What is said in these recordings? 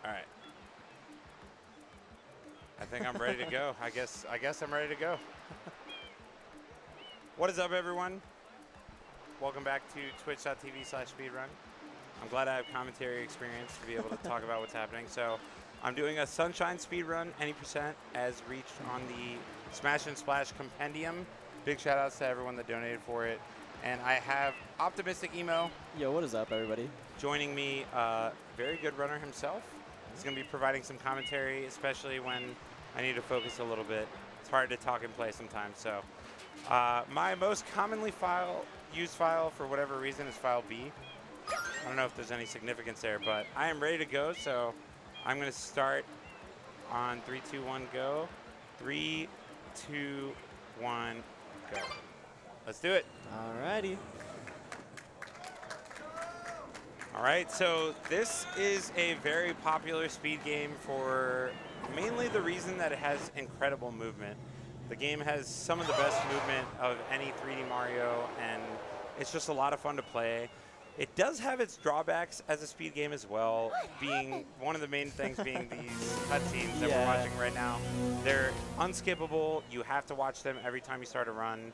All right. I think I'm ready to go. I guess I'm ready to go. What is up, everyone? Welcome back to twitch.tv/speedrun. I'm glad I have commentary experience to be able to talk about what's happening. So I'm doing a Sunshine speedrun, any percent, as reached on the Smash and Splash Compendium. Big shout outs to everyone that donated for it. And I have Optimistic Emo. Yo, what is up, everybody? Joining me, very good runner himself. He's going to be providing some commentary, especially when I need to focus a little bit. It's hard to talk and play sometimes. So my most commonly used file for whatever reason is file B. I don't know if there's any significance there, but I am ready to go. So I'm going to start on 3, 2, 1, go. 3, 2, 1, go. Let's do it. Alrighty. All right, so this is a very popular speed game for mainly the reason that it has incredible movement. The game has some of the best movement of any 3D Mario, and it's just a lot of fun to play. It does have its drawbacks as a speed game as well, being one of the main things being these cutscenes that we're watching right now. They're unskippable. You have to watch them every time you start a run.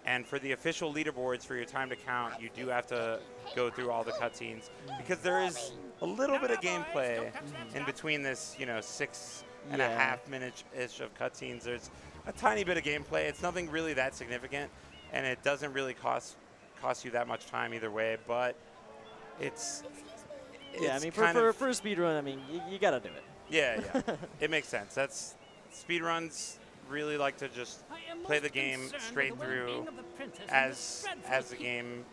And for the official leaderboards for your time to count, you do have to go through all the cutscenes because there is a little bit of gameplay in between this, 6.5 minutes-ish of cutscenes. There's a tiny bit of gameplay. It's nothing really that significant, and it doesn't really cost you that much time either way. But it's I mean, for a speedrun, I mean, you gotta do it. Yeah. It makes sense. That's speedruns. Really like to just play the game straight through as the game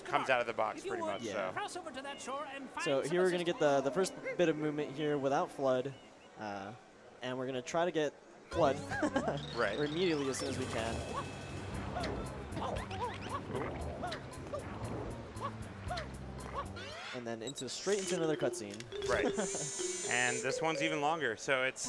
comes out of the box pretty much. So here we're gonna get the first bit of movement here without FLUDD, and we're gonna try to get FLUDD right immediately as soon as we can. And then straight into another cutscene. Right. And this one's even longer, so it's.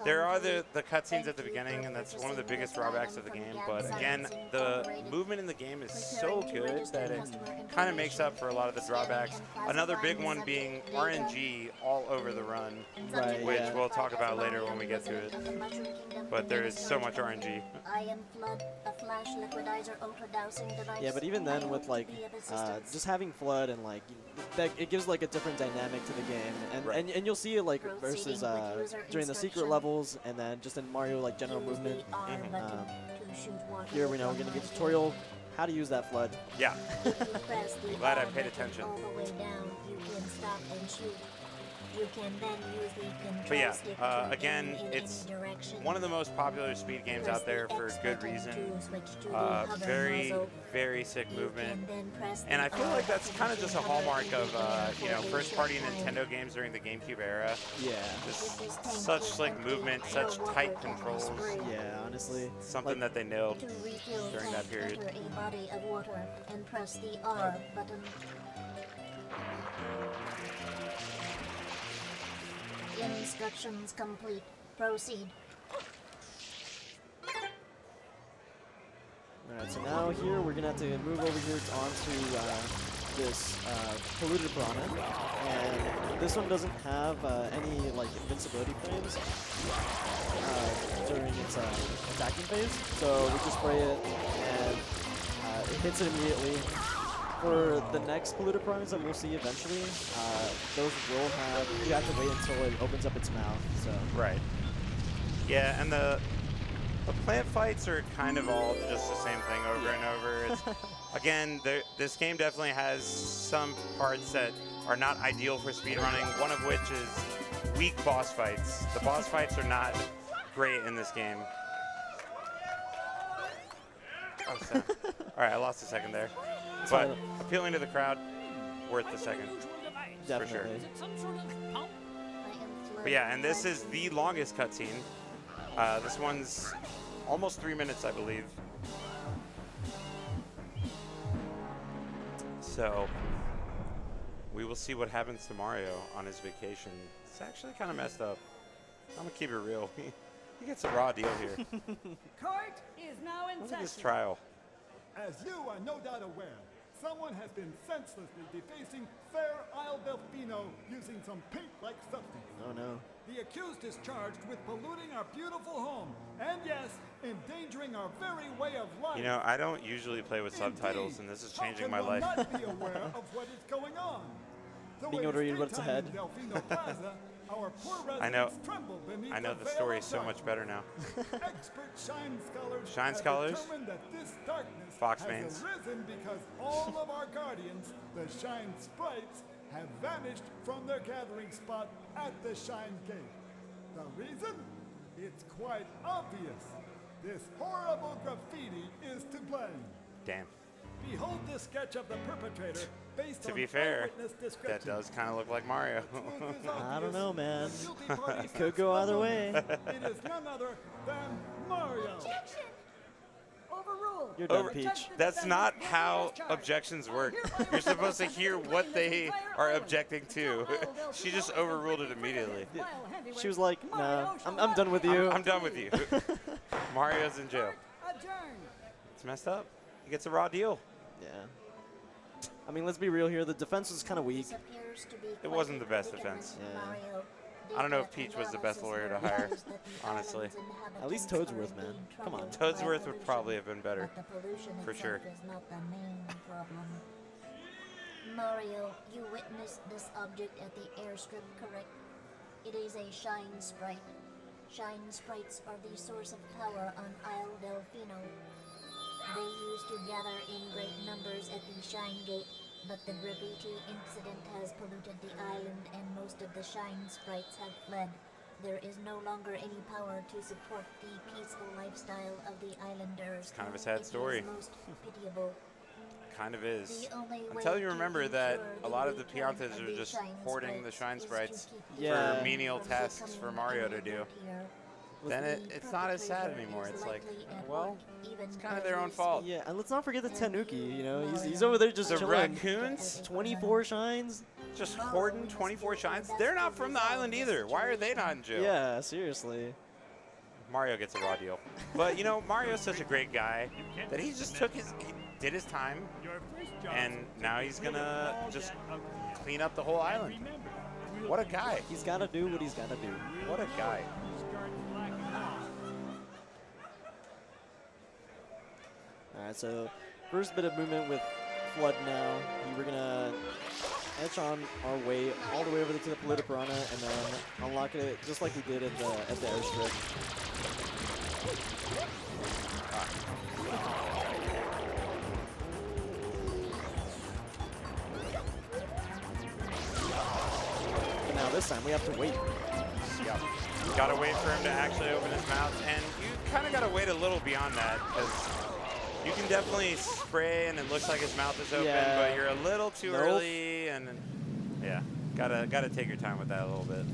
There are the cutscenes at the beginning, and that's one of the biggest drawbacks of the game. But again, the movement in the game is so good that it kind of makes up for a lot of the drawbacks. Another big one being RNG all over the run, which we'll talk about later when we get to it. But there is so much RNG. Yeah, but even then, with just having FLUDD and it gives a different dynamic to the game, and you'll see it versus during the secret levels, and then just in Mario general movement. Here we're gonna get a tutorial how to use that FLUDD. Yeah. I'm glad I paid attention. But yeah, again, it's one of the most popular speed games out there for good reason. Very, very sick movement. And I feel like that's kind of just a hallmark of, first-party Nintendo games during the GameCube era. Yeah. Just such slick movement, such tight controls. Yeah, honestly. Something that they nailed during that period. Instructions complete. Proceed. Alright, so now here we're gonna have to move over here onto this polluted piranha, and this one doesn't have any invincibility frames during its attacking phase. So we just spray it and it hits it immediately. For the next polluted piranhas that we'll see eventually, those will you have to wait until it opens up its mouth. So right. Yeah, and the plant fights are kind of all just the same thing over and over. It's, again, this game definitely has some parts that are not ideal for speedrunning, one of which is weak boss fights. The boss fights are not great in this game. Oh, so. All right, I lost a second there. But appealing to the crowd, worth the second. Definitely. For sure. But yeah, and this is the longest cutscene. This one's almost 3 minutes, I believe. So we will see what happens to Mario on his vacation. It's actually kind of messed up. I'm gonna keep it real. He gets a raw deal here. Court is now in Look at this trial. As you are no doubt aware, Someone has been senselessly defacing fair Isle Delfino using some paint-like substance. Oh no. The accused is charged with polluting our beautiful home, and yes, endangering our very way of life. You know, I don't usually play with subtitles, and this is changing my How life. can one not be aware of what is going on? So Being able to read what's ahead. Delfino Plaza, our poor I know. residents tremble beneath I know the the veil story of is so much darkness. better now. Expert Shine Scholars Shine have Scholars? determined that this darkness Fox has mains. arisen because all of our guardians, the Shine Sprites, have vanished from their gathering spot at the Shine Gate. The reason? It's quite obvious. This horrible graffiti is to blame. Damn. Behold this sketch of the perpetrator based To on be fair, eyewitness that description. does kind of look like Mario. The truth is I don't obvious. know, man. The guilty party Could go either way. It is none other than Mario. Objection! Overruled. You're done, Over- Peach. That's not how objections work. You're supposed to hear what they are objecting to. She just overruled it immediately. She was like, no, I'm done with you. I'm done with you. Mario's in jail. It's messed up. He gets a raw deal. Yeah. I mean, let's be real here. The defense was kind of weak. This appears to be It quite wasn't the best predicament, defense. Yeah. Mario. I don't know if Data Peach was the best analysis lawyer to hire, reveals that the honestly. island's At least inhabitants Toadsworth, are man. indeed Come on. troubled by Toadsworth would pollution, probably have been better. but the pollution for itself sure. is not the main problem. Mario, you witnessed this object at the airstrip, correct? It is a Shine Sprite. Shine Sprites are the source of power on Isle Delfino. They used to gather in great numbers at the Shine Gate, but the graffiti incident has polluted the island and most of the Shine Sprites have fled. There is no longer any power to support the peaceful lifestyle of the islanders. kind of a sad It is story. most pitiable. Kind of is. The only way Until you to remember that ensure a lot of the return Piantas of are the just Shine hoarding the Shine is to Sprites keep Yeah. the for menial from tasks for becoming Mario to any do. dirtier. Then The it's not as sad perpetrator anymore. is It's like, likely at well, work even it's kind of as their we own fault. Yeah, and let's not forget the And Tanuki. you, You know, he's Mario, over there just The chilling. raccoons 24 shines. just hoarding 24 shines. They're not from the island either. Why are they not in jail? Yeah, seriously. Mario gets a raw deal. But you know, Mario's such a great guy that he just took he did his time, and now he's gonna just clean up the whole island. What a guy. He's got to do what he's got to do. What a guy. All right, so first bit of movement with Flood now. We're going to etch on our way all the way over to the Polita Piranha and then unlock it just like we did at the airstrip. But now this time we have to wait. Yep. Gotta wait for him to actually open his mouth, and you kind of gotta wait a little beyond that, because you can definitely spray and it looks like his mouth is open, Yeah. but you're a little too Nope. early, and yeah, gotta take your time with that a little bit.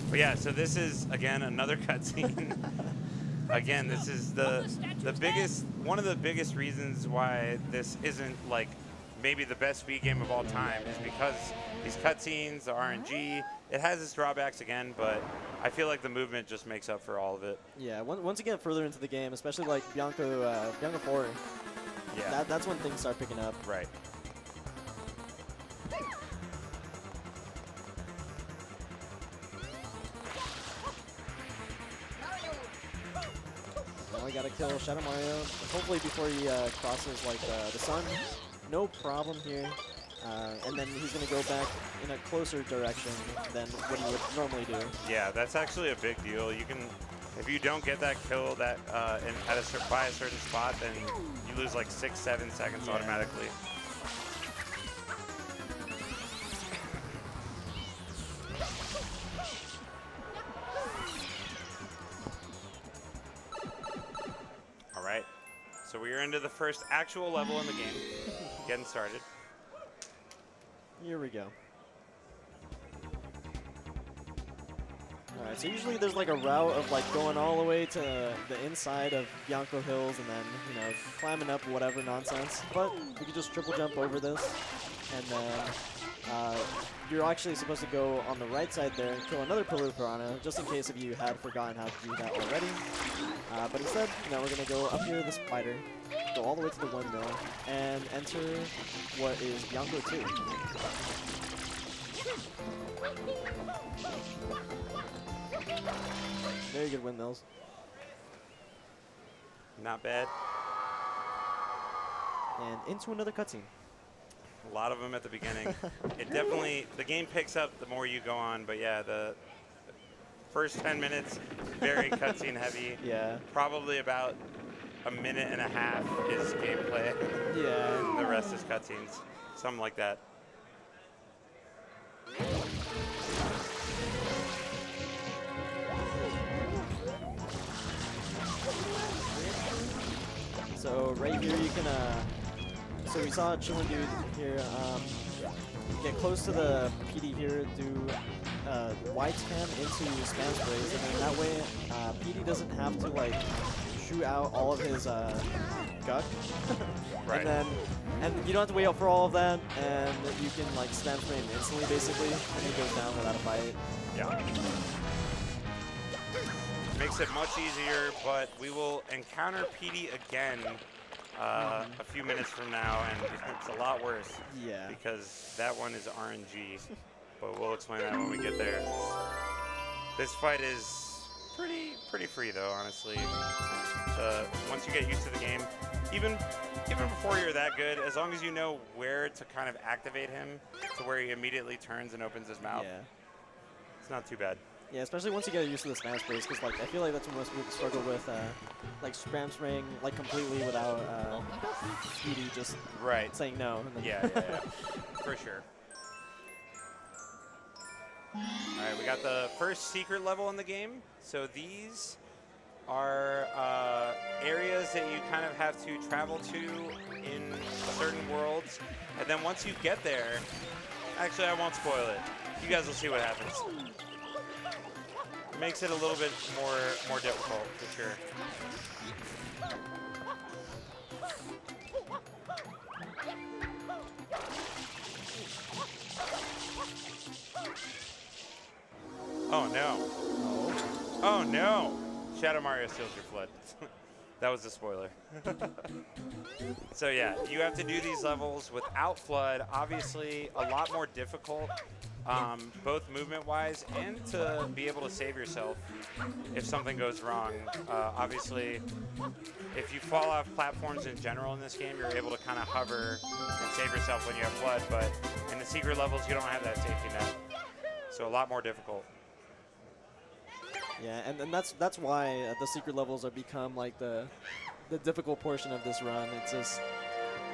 But yeah, so this is again another cutscene. Again, this is the biggest, one of the biggest reasons why this isn't like maybe the best speed game of all time is because these cutscenes, the RNG, it has its drawbacks again, but I feel like the movement just makes up for all of it. Yeah, once you get further into the game, especially like Bianco 4, Yeah, that's when things start picking up. right. Now we gotta kill Shadow Mario, hopefully before he crosses like the sun. No problem here. And then he's gonna go back in a closer direction than what he would normally do. Yeah, that's actually a big deal. You can, if you don't get that kill that by a certain spot, then you lose like 6-7 seconds Yeah. automatically. All right, so we are into the first actual level in the game, getting started. Here we go. Alright, so usually there's like a route of like going all the way to the inside of Bianco Hills and then, you know, climbing up whatever nonsense. But you can just triple jump over this and then you're actually supposed to go on the right side there and kill another Pillar Piranha just in case if you had forgotten how to do that already. But instead, you know, we're going to go up here the spider, go all the way to the windmill, and enter what is Bianco 2. Very good windmills. Not bad. And into another cutscene. A lot of them at the beginning. It definitely, the game picks up the more you go on, but yeah, the first 10 minutes, very cutscene heavy. Yeah. Probably about a minute and a half is gameplay. Yeah. And the rest is cutscenes. Something like that. So right here you can, so we saw Chillin' Dude here, get close to the PD here, do wide spam into spam sprays, and then that way PD doesn't have to like shoot out all of his guck. Right. And you don't have to wait out for all of that, and you can like spam spray him instantly basically, and he goes down without a fight. Yeah. Makes it much easier, but we will encounter PD again a few minutes from now, and it's a lot worse. Yeah. Because that one is RNG, but we'll explain that when we get there. This fight is pretty free though, honestly. Once you get used to the game, even before you're that good, as long as you know where to kind of activate him to where he immediately turns and opens his mouth, Yeah. it's not too bad. Yeah, especially once you get used to the spam sprays, because like I feel like that's when most people struggle with, like spam spraying like completely without PD just Right. saying no. And then Yeah. For sure. All right, we got the first secret level in the game. So these are areas that you kind of have to travel to in certain worlds. And then once you get there, actually I won't spoil it. You guys will see what happens. Makes it a little bit more difficult, for sure. Oh no. Oh no. Shadow Mario steals your flood. That was a spoiler. So yeah, you have to do these levels without flood. Obviously, a lot more difficult, both movement-wise and to be able to save yourself if something goes wrong. Obviously, if you fall off platforms in general in this game, you're able to kind of hover and save yourself when you have flood. But in the secret levels, you don't have that safety net. So a lot more difficult. Yeah, and that's why the secret levels have become like the difficult portion of this run. It's just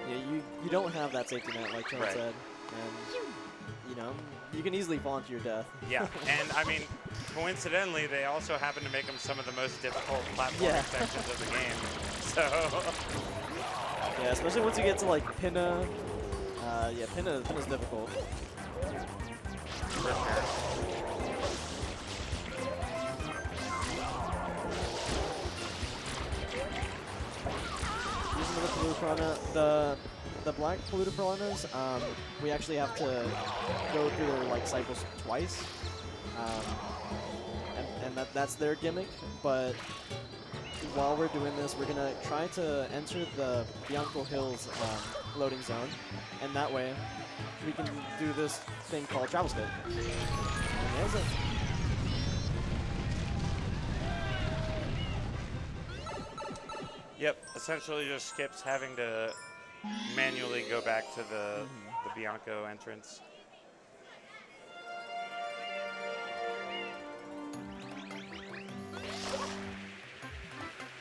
you don't have that safety net like John Right. said, and you know you can easily fall into your death. Yeah, and I mean, coincidentally, they also happen to make them some of the most difficult platforming sections of the game. So Yeah, especially once you get to like Pinna. Yeah, Pinna's difficult. for sure. Using the Polluted Piranha, the black Polluted Piranhas, we actually have to go through their like cycles twice, and that's their gimmick. But while we're doing this, we're gonna try to enter the Bianco Hills loading zone, and that way we can do this thing called Travel Skip. And there's it. Yep, essentially just skips having to manually go back to the Bianco entrance.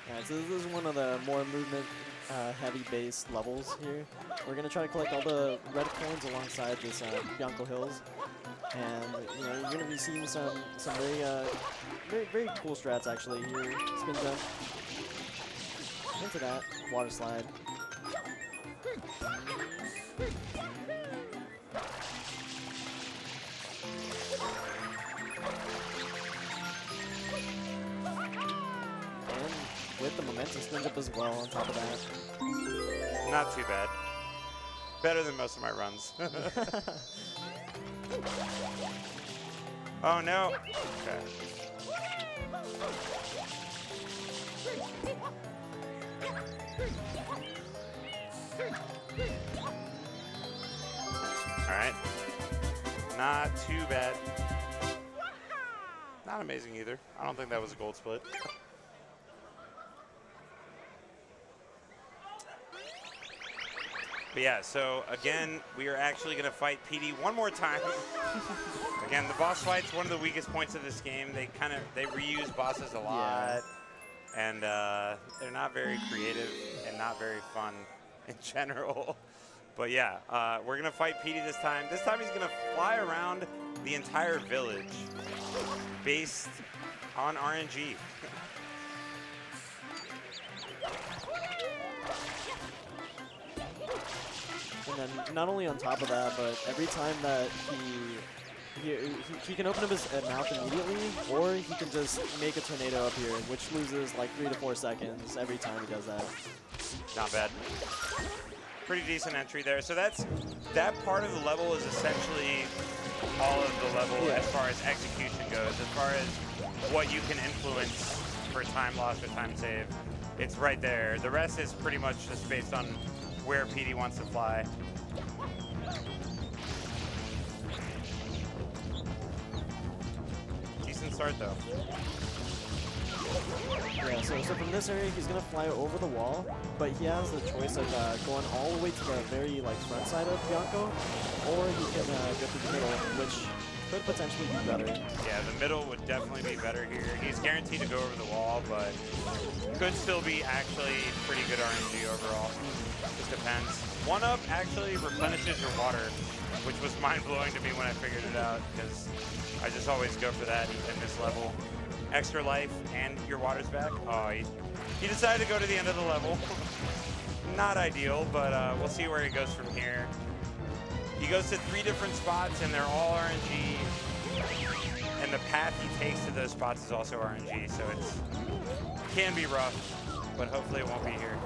Alright, so this is one of the more movement heavy based levels here. We're gonna try to collect all the red coins alongside this Bianco Hills. And you know, you're gonna be seeing some very cool strats actually here. Spin jump. Into that. Water slide. And with the momentum spin jump as well on top of that. Not too bad. Better than most of my runs. Oh no. Okay. right. Not too bad. Not amazing either. I don't think that was a gold split. But yeah, so again, we are actually going to fight PD one more time. Again, the boss fight's one of the weakest points of this game. They reuse bosses a lot, and they're not very creative and not very fun in general. But yeah, we're going to fight PD this time. This time he's going to fly around the entire village based on RNG. And then not only on top of that, but every time that he can open up his mouth immediately, or he can just make a tornado up here, which loses like 3 to 4 seconds every time he does that. Not bad. Pretty decent entry there. So that part of the level is essentially all of the level as far as execution goes. As far as what you can influence for time loss or time save, it's right there. The rest is pretty much just based on where PD wants to fly. Decent start though. Yeah, so from this area, he's going to fly over the wall, but he has the choice of going all the way to the very front side of Bianco, or he can go through the middle, which could potentially be better. Yeah, the middle would definitely be better here. He's guaranteed to go over the wall, but could still be actually pretty good RNG overall. Just depends. 1-up actually replenishes your water, which was mind-blowing to me when I figured it out, because I just always go for that in this level. Extra life and your water's back. Oh, he decided to go to the end of the level. Not ideal, but we'll see where he goes from here. He goes to 3 different spots, and they're all RNG. And the path he takes to those spots is also RNG, so it can be rough, but hopefully it won't be here.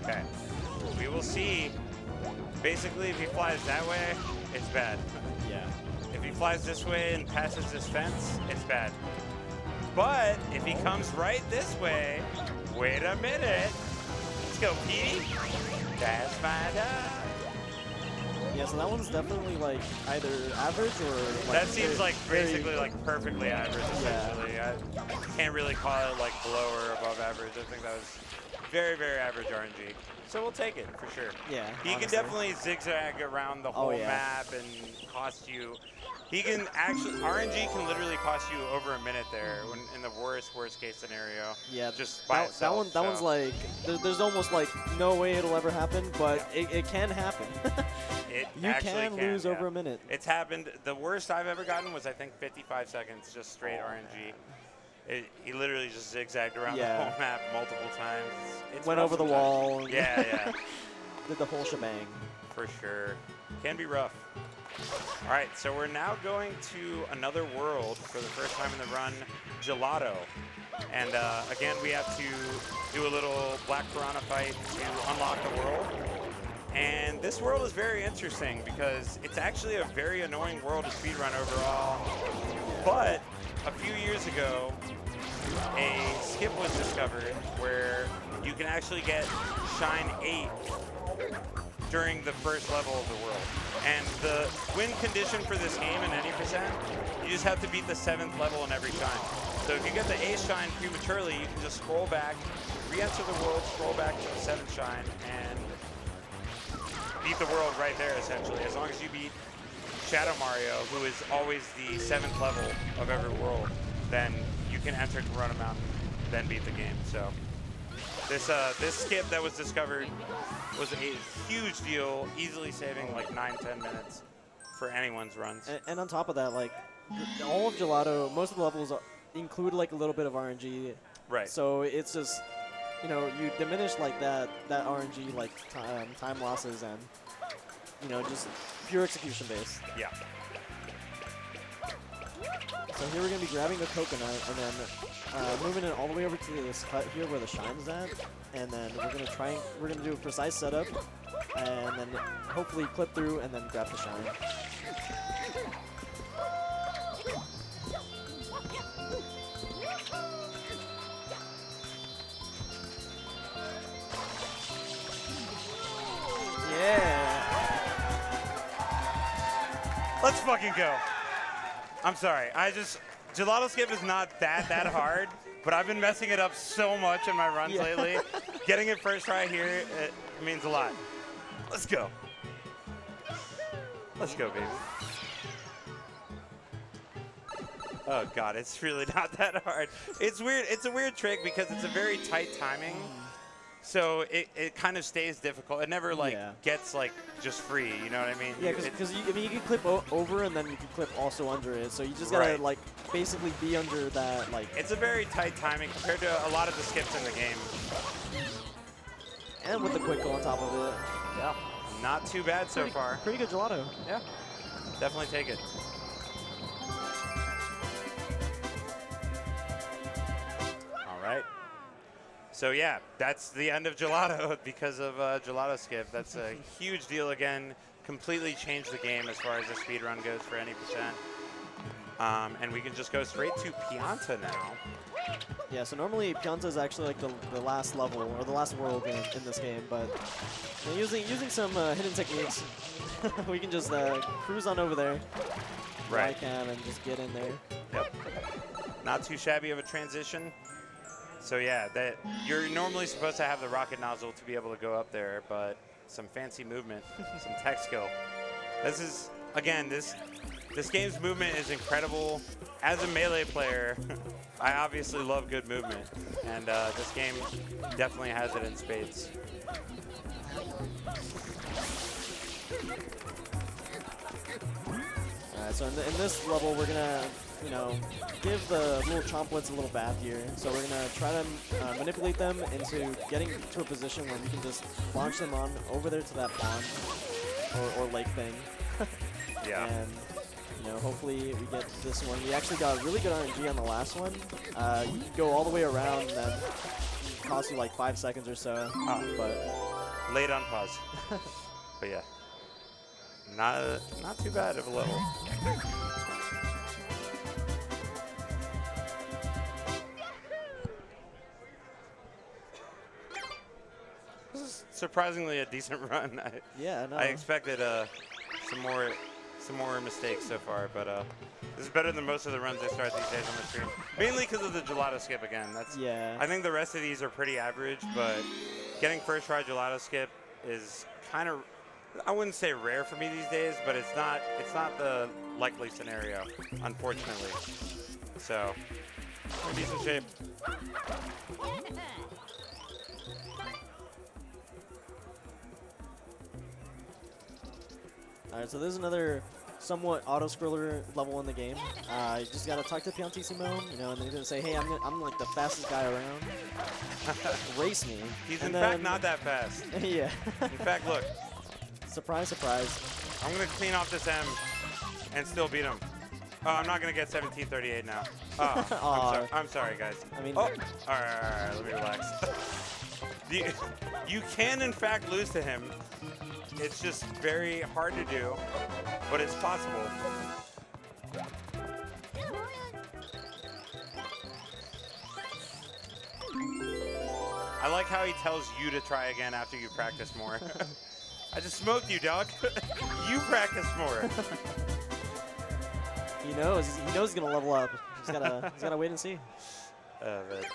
Okay, we will see. Basically, if he flies that way, it's bad. Yeah. If he flies this way and passes this fence, it's bad. But if he comes right this way, wait a minute. Let's go, PD. That's my dog. Yeah, so that one's definitely either average or that seems basically perfectly average, essentially. Yeah. I can't really call it below or above average. I think that was very, very average RNG. So we'll take it for sure. Yeah. He can definitely zigzag around the whole map and cost you. He can actually, RNG can literally cost you over a minute there when, in the worst case scenario. Yeah. Just by itself. That one's there's almost no way it'll ever happen, but it can happen. You can lose over a minute. It's happened. The worst I've ever gotten was I think 55 seconds, just straight RNG. He literally just zigzagged around the whole map multiple times. Went over the wall. Yeah. Did the whole shebang. For sure. Can be rough. All right, so we're now going to another world for the first time in the run, Gelato. And again, we have to do a little Black Piranha fight to unlock the world. And this world is very interesting because it's actually a very annoying world to speedrun overall. But a few years ago, a skip was discovered where you can actually get Shine 8 during the first level of the world. And the win condition for this game in any percent, you just have to beat the 7th level in every Shine. So if you get the 8th Shine prematurely, you can just scroll back, re-enter the world, scroll back to the 7th Shine, and beat the world right there, essentially. As long as you beat Shadow Mario, who is always the 7th level of every world, then you can enter Corona Mountain, then beat the game. So this skip that was discovered was a huge deal, easily saving 9-10 minutes for anyone's runs. And on top of that, all of Gelato, most of the levels include a little bit of RNG. Right. So it's just, you diminish that RNG time losses and just pure execution based. Yeah. So here we're going to be grabbing the coconut and then moving it all the way over to this hut here where the shine's at. And then we're going to do a precise setup and then hopefully clip through and then grab the shine. Let's fucking go. I'm sorry. Gelato skip is not that hard, but I've been messing it up so much in my runs lately. Getting it first try here, it means a lot. Let's go. Let's go, baby. Oh God, it's really not that hard. It's weird. It's a weird trick because it's a very tight timing. So it kind of stays difficult. It never like gets like just free. You know what I mean? Yeah, because you can clip over and then you can clip also under it. So you just gotta like basically be under that like. It's a very tight timing compared to a lot of the skips in the game. And with the quick go on top of it. Yeah. Not too bad so far. Pretty good gelato. Yeah. Definitely take it. All right. So yeah, that's the end of Gelato because of Gelato skip. That's a huge deal again. Completely changed the game as far as the speed run goes for any percent. And we can just go straight to Pianta now. Yeah, so normally Pianta is actually like the last level or the last world in this game, but using some hidden techniques, we can just cruise on over there. Right. I can and just get in there. Yep. Not too shabby of a transition. So yeah, that you're normally supposed to have the rocket nozzle to be able to go up there, but some fancy movement, some tech skill. This is again this game's movement is incredible. As a Melee player, I obviously love good movement, and this game definitely has it in spades. Alright, so in this level, we're gonna, give the little chomplets a little bath here. So we're gonna try to manipulate them into getting to a position where we can just launch them on over there to that pond or lake thing. Yeah. And hopefully we get this one. We actually got really good RNG on the last one. You can go all the way around, and then it costs you like 5 seconds or so. But late on pause. But yeah, not too bad of a level. This is surprisingly a decent run. I expected some more mistakes so far, but this is better than most of the runs I start these days on the stream. Mainly because of the Gelato skip again. I think the rest of these are pretty average, but getting first try Gelato skip is kind of, I wouldn't say rare for me these days, but it's not the likely scenario, unfortunately. So, we're in decent shape. Alright, so there's another somewhat auto-scroller level in the game. You just gotta talk to Piantissimo, and then he's gonna say, hey, I'm like the fastest guy around. Race me. He's in fact not that fast. Yeah. In fact, look. Surprise, surprise. I'm gonna clean off this M and still beat him. Oh, I'm not gonna get 1738 now. Oh, I'm sorry, guys. I mean, all right, let me relax. You can in fact lose to him. It's just very hard to do, but it's possible. I like how he tells you to try again after you practice more. I just smoked you, dog. You practice more. He knows he's gonna level up. He's gotta wait and see. But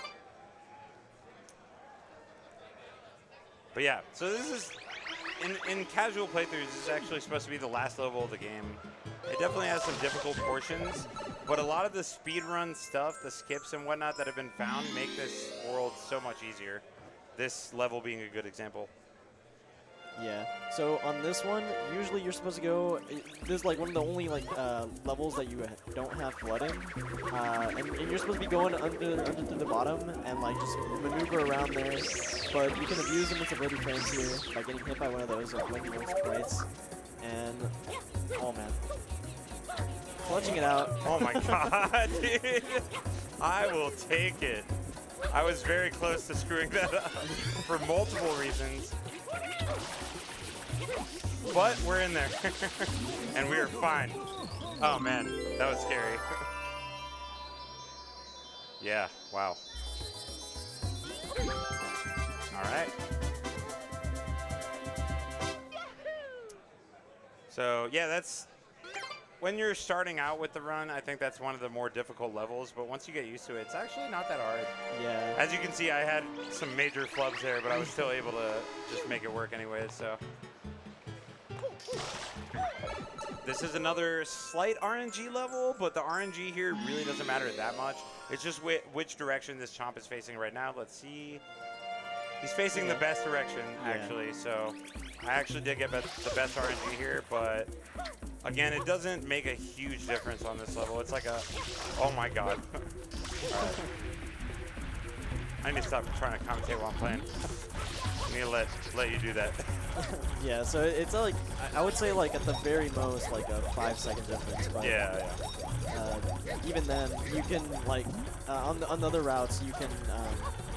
yeah, so this is in casual playthroughs. This is actually supposed to be the last level of the game. It definitely has some difficult portions, but a lot of the speedrun stuff, the skips and whatnot that have been found, make this world so much easier. This level being a good example. Yeah. So on this one, usually you're supposed to go. This is like one of the only levels that you don't have flood in, and you're supposed to be going under to the bottom and like just maneuver around there. But you can abuse the invincibility frames here by getting hit by one of those when you sprites. And oh man, clutching it out. Oh my god, dude! I will take it. I was very close to screwing that up for multiple reasons. But we're in there, and we are fine. Oh man, that was scary. Yeah, wow. All right. So yeah, when you're starting out with the run, I think that's one of the more difficult levels. But once you get used to it, it's actually not that hard. Yeah. As you can see, I had some major flubs there, but I was still able to just make it work anyways. So this is another slight RNG level, but the RNG here really doesn't matter that much. It's just which direction this Chomp is facing right now. Let's see. He's facing the best direction, actually. So I actually did get the best RNG here, but again, it doesn't make a huge difference on this level. It's like a, oh my god. All right. I need to stop trying to commentate while I'm playing. I need to let you do that. Yeah, so it's like, I would say like at the very most like a 5-second difference. But, Yeah. even then, you can like, on other routes, you can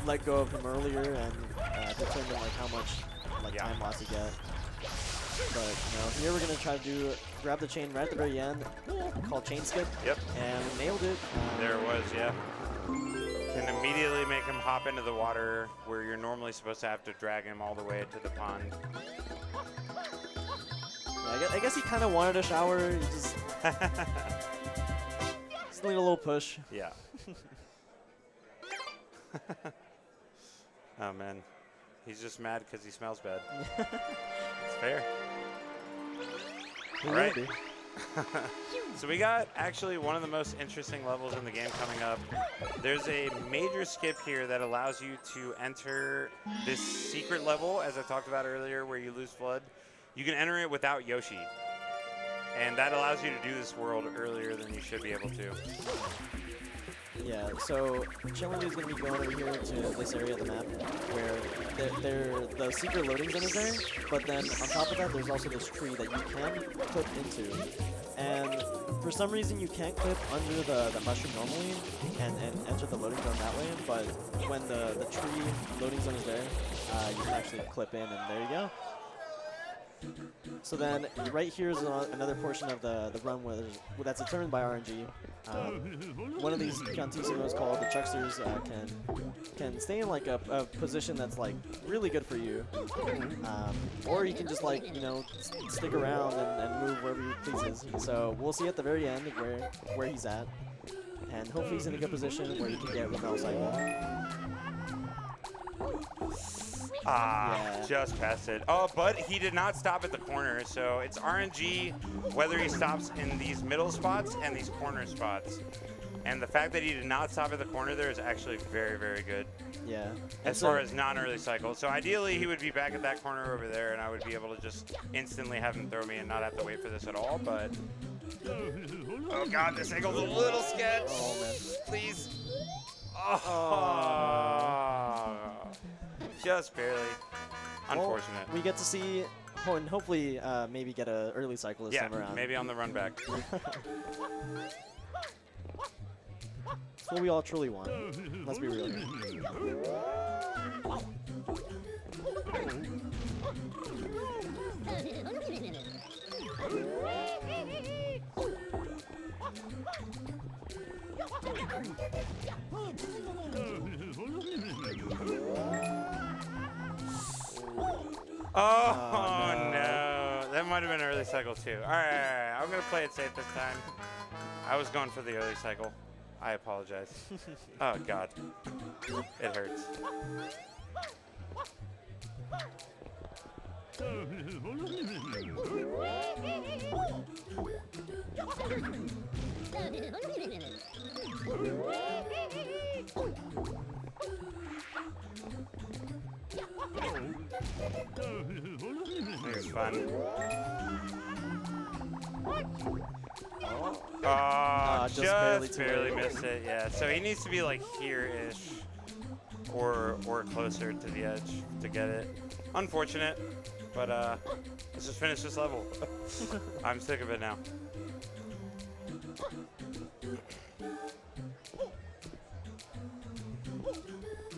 let go of him earlier and determine like how much like time loss you get. But here we're gonna try to grab the chain right at the very end, called chain skip. Yep. And we nailed it. There it was, yeah. Can immediately make him hop into the water where you're normally supposed to have to drag him all the way to the pond. Yeah, I guess he kind of wanted a shower. He just need a little push. Yeah. Oh man, he's just mad because he smells bad. It's fair. All right. So we got actually one of the most interesting levels in the game coming up. There's a major skip here that allows you to enter this secret level, as I talked about earlier, where you lose Flood. You can enter it without Yoshi. And that allows you to do this world earlier than you should be able to. Yeah, so Chillingham is going to be going over here to this area of the map where the secret loading zone is there, but then on top of that there's also this tree that you can clip into. And for some reason you can't clip under the mushroom normally and enter the loading zone that way, but when the tree loading zone is there, you can actually clip in, and there you go. So then, right here is another portion of the run that's determined by RNG. One of these Piantissimos called the Chucksters can stay in like a position that's like really good for you, or you can just like stick around and move wherever he pleases. So we'll see at the very end where he's at, and hopefully he's in a good position where he can get Repel Cycle. Just past it. Oh, but he did not stop at the corner, so it's RNG whether he stops in these middle spots and these corner spots. And the fact that he did not stop at the corner there is actually very, very good. Yeah. As far as non-early cycle. So ideally, he would be back at that corner over there, and I would be able to just instantly have him throw me and not have to wait for this at all, but... Oh, God, this angle's a little sketch. Oh, man. Please. Oh. Just barely. Unfortunate. Well, we get to see, and hopefully maybe get an early cycle this time around. Yeah, maybe on the run back. That's what we all truly want. Let's be real here. Oh, no. That might have been early cycle, too. All right. I'm going to play it safe this time. I was going for the early cycle. I apologize. Oh, God. It hurts. It's fun. Oh, just barely missed it. Yeah, so he needs to be like here-ish or closer to the edge to get it. Unfortunate, but let's just finish this level. I'm sick of it now.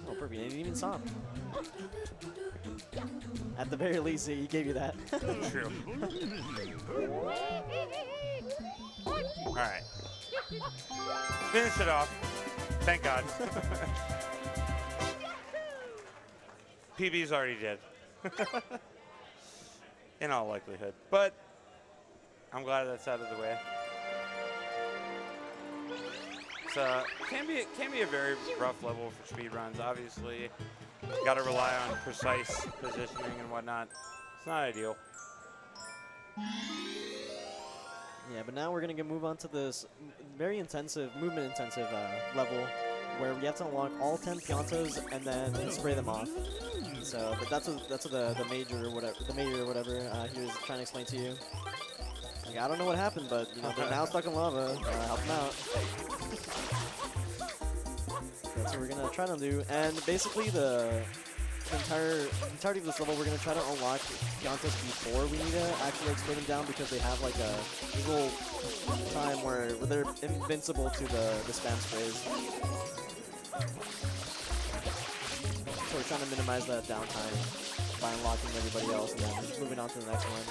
Oh, perfect. You didn't even saw him. At the very least, he gave you that. True. All right. Finish it off. Thank God. PB's already dead. In all likelihood. But I'm glad that's out of the way. can be a very rough level for speedruns. Obviously, got to rely on precise positioning and whatnot. It's not ideal. Yeah, but now we're going to move on to this very intensive, movement-intensive level where we have to unlock all 10 Piantas and then spray them off. So, but that's what the major or whatever he was trying to explain to you. Like, I don't know what happened, but you know they're now stuck in lava. Help them out. That's what we're gonna try to do. And basically the entirety of this level, we're gonna try to unlock Piantas before we need to actually spray them down because they have like a little time where they're invincible to the spam sprays. So we're trying to minimize that downtime by unlocking everybody else and then moving on to the next one.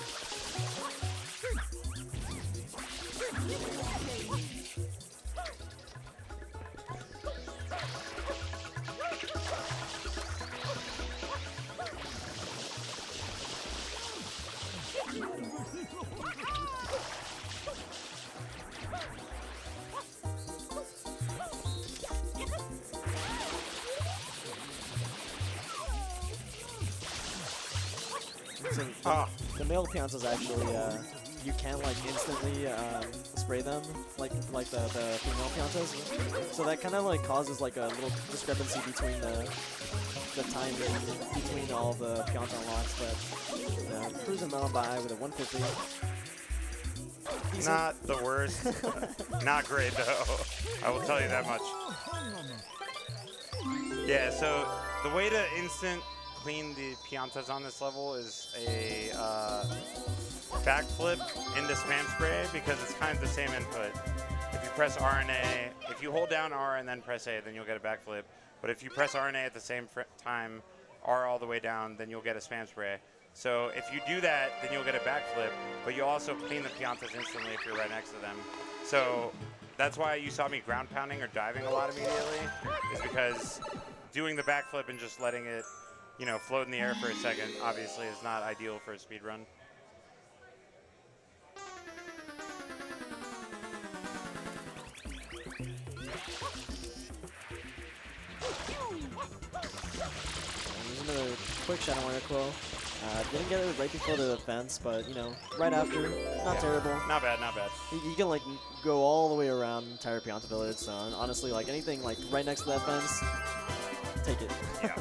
The male Piantas actually, you can like instantly spray them like the female Piantas. So that kind of like causes like a little discrepancy between the time between all the Pianta unlocks. But cruising on by with a 150. Not the worst. Not great though. I will tell you that much. Yeah. So the way to instant clean the Piantas on this level is a backflip into spam spray because it's kind of the same input. If you press R and A, if you hold down R and then press A, then you'll get a backflip. But if you press R and A at the same time, R all the way down, then you'll get a spam spray. So if you do that, then you'll get a backflip, but you'll also clean the Piantas instantly if you're right next to them. So that's why you saw me ground pounding or diving a lot immediately, is because doing the backflip and just letting it, you know, float in the air for a second, obviously is not ideal for a speed run. Another quick Shadow Warrior Quill. Didn't get it right before the fence, but you know, right after, not terrible. Not bad, not bad. You can like go all the way around the entire Pianta village, so honestly, like anything like right next to that fence, take it. Yeah.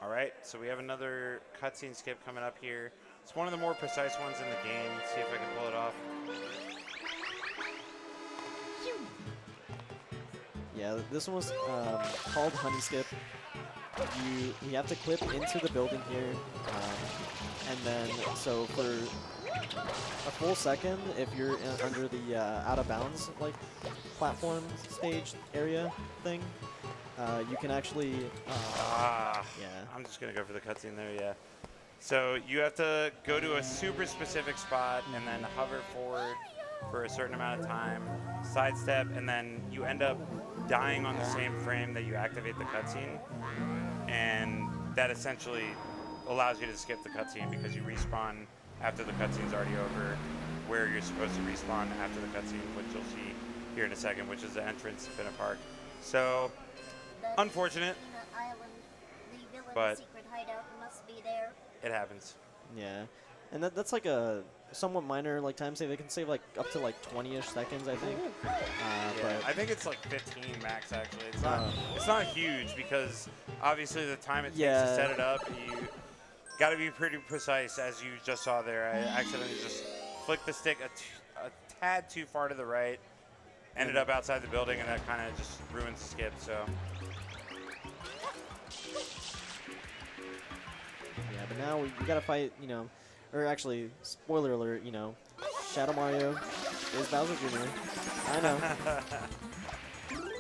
All right, so we have another cutscene skip coming up here. It's one of the more precise ones in the game. Let's see if I can pull it off. Yeah, this one was called Honey Skip. You have to clip into the building here, and then so for a full second, if you're under the out of bounds like platform stage area thing, you can actually. Yeah. I'm just gonna go for the cutscene there. Yeah. So you have to go to a super specific spot and then hover forward for a certain amount of time, sidestep, and then you end up dying on the same frame that you activate the cutscene, and that essentially allows you to skip the cutscene because you respawn after the cutscene's already over, where you're supposed to respawn after the cutscene, which you'll see here in a second, which is the entrance to Pinna Park. So, unfortunate, but secret hideout must be there. it happens. Yeah, and that's like a somewhat minor like time save. They can save like up to like 20-ish seconds, I think. Yeah, But I think it's like 15 max actually. It's not huge because obviously the time it takes to set it up, you got to be pretty precise, as you just saw there. I accidentally just flicked the stick a tad too far to the right, ended up outside the building, and that kind of just ruins the skip. So. Yeah, but now we gotta fight, you know, or actually, spoiler alert, you know, Shadow Mario is Bowser Jr. I know.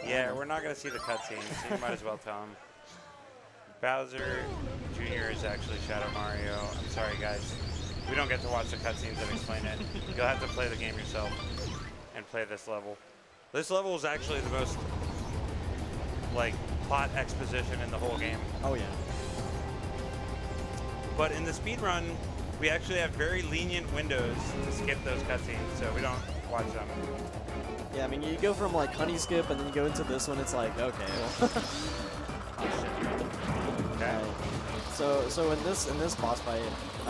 Yeah, we're not gonna see the cutscene, so you might as well tell him. Bowser Jr. is actually Shadow Mario. I'm sorry, guys. We don't get to watch the cutscenes and explain it. You'll have to play the game yourself and play this level. This level is actually the most, like, plot exposition in the whole game. Oh, yeah. But in the speedrun, we actually have very lenient windows to skip those cutscenes, so we don't watch them. Yeah, I mean, you go from like honey skip and then you go into this one, it's like, okay. Well. Okay. So in this boss fight,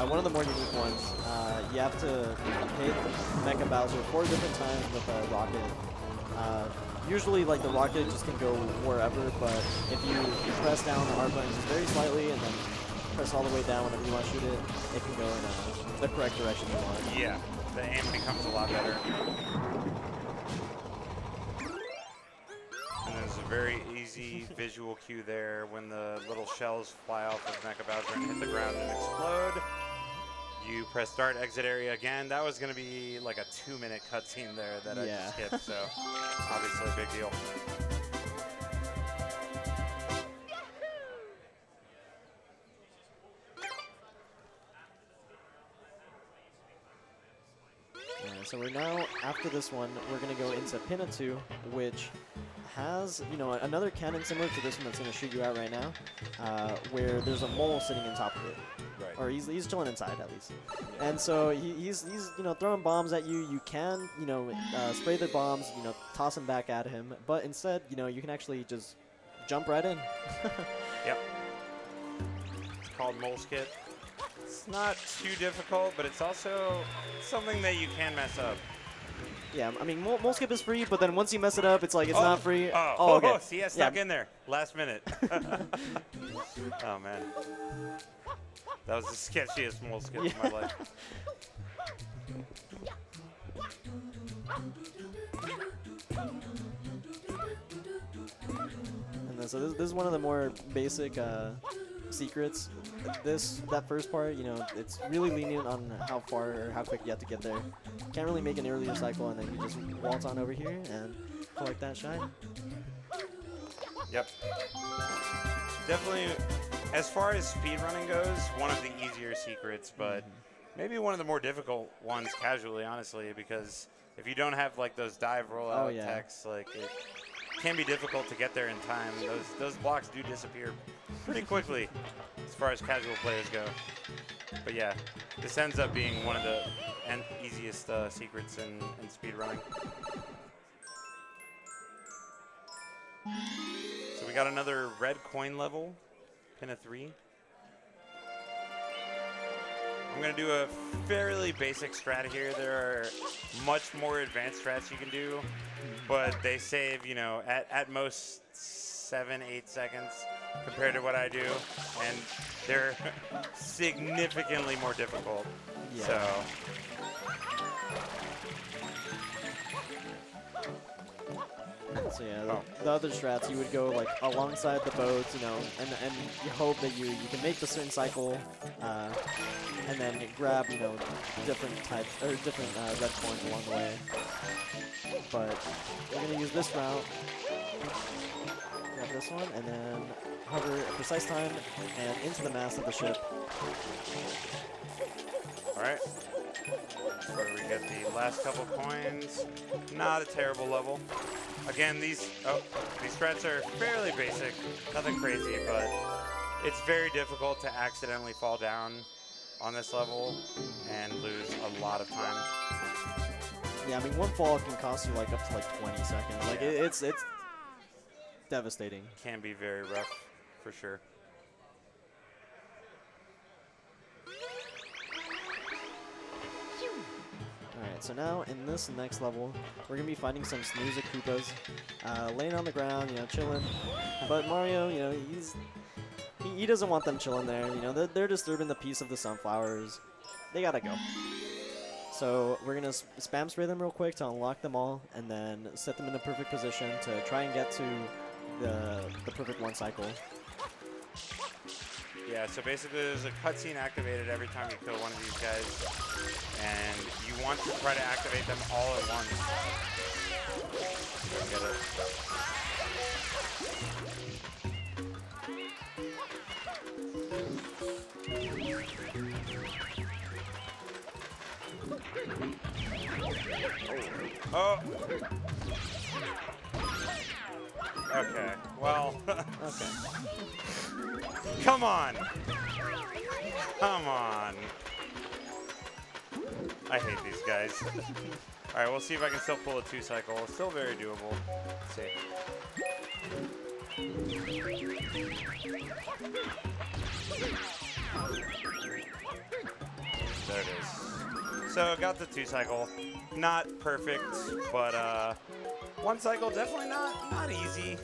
one of the more unique ones, you have to hit Mecha Bowser 4 different times with a rocket. Usually, like the rocket just can go wherever, but if you press down the R button just very slightly and then press all the way down whenever you want to shoot it, it can go in the correct direction you want. Yeah, the aim becomes a lot better. And there's a very easy visual cue there when the little shells fly off of Mecha Bowser and hit the ground and explode. You press start, exit area again. That was going to be like a 2-minute cutscene there that I just skipped, so obviously a big deal. So we're now, after this one, we're going to go into Pinna 2, which has, you know, another cannon similar to this one that's going to shoot you out right now, where there's a mole sitting on top of it. Right. Or he's chilling inside, at least. And so he's you know, throwing bombs at you. You can, you know, spray the bombs, you know, toss them back at him. But instead, you know, you can actually just jump right in. Yep. It's called Mole Skip. It's not too difficult, but it's also something that you can mess up. Yeah, I mean, Mole Skip is free, but then once you mess it up, it's like it's not free. Oh, okay. See, I stuck in there. Last minute. Oh, man. That was the sketchiest Mole Skip of my life. And then, so this is one of the more basic secrets. That first part, you know, it's really lenient on how far or how quick you have to get there. Can't really make an earlier cycle, and then you just waltz on over here and collect that shine. Yep. Definitely, as far as speedrunning goes, one of the easier secrets, but maybe one of the more difficult ones casually, honestly, because if you don't have like those dive rollout techs, like it can be difficult to get there in time. Those blocks do disappear pretty quickly as far as casual players go. But yeah, this ends up being one of the easiest secrets in speedrunning. So we got another red coin level, Pinna 3. I'm going to do a fairly basic strat here. There are much more advanced strats you can do, but they save, you know, at most 7-8 seconds compared to what I do, and they're significantly more difficult. Yeah. So So yeah, the other strats, you would go like alongside the boats, you know, and you hope that you can make the certain cycle, and then grab, you know, different types or different red coins along the way. But we're gonna use this route. Grab this one, and then hover at precise time and into the mast of the ship. all right. Where we get the last couple coins. Not a terrible level. Again, these strats are fairly basic, nothing crazy, but it's very difficult to accidentally fall down on this level and lose a lot of time. Yeah, I mean, one fall can cost you like up to like 20 seconds. Like it's devastating. Can be very rough, for sure. Alright, so now in this next level, we're going to be fighting some Snooza Koopas, laying on the ground, you know, chilling. But Mario, you know, he doesn't want them chilling there. You know, they're disturbing the peace of the sunflowers. They gotta go. So we're going to spam spray them real quick to unlock them all, and then set them in a perfect position to try and get to the perfect one cycle. Yeah, so basically there's a cutscene activated every time you kill one of these guys, and you want to try to activate them all at once. Get it. Oh! Okay, well... Okay. Come on! Come on! I hate these guys. All right, we'll see if I can still pull a 2-cycle. Still very doable. Let's see. There it is. So got the 2-cycle. Not perfect, but 1 cycle definitely not easy.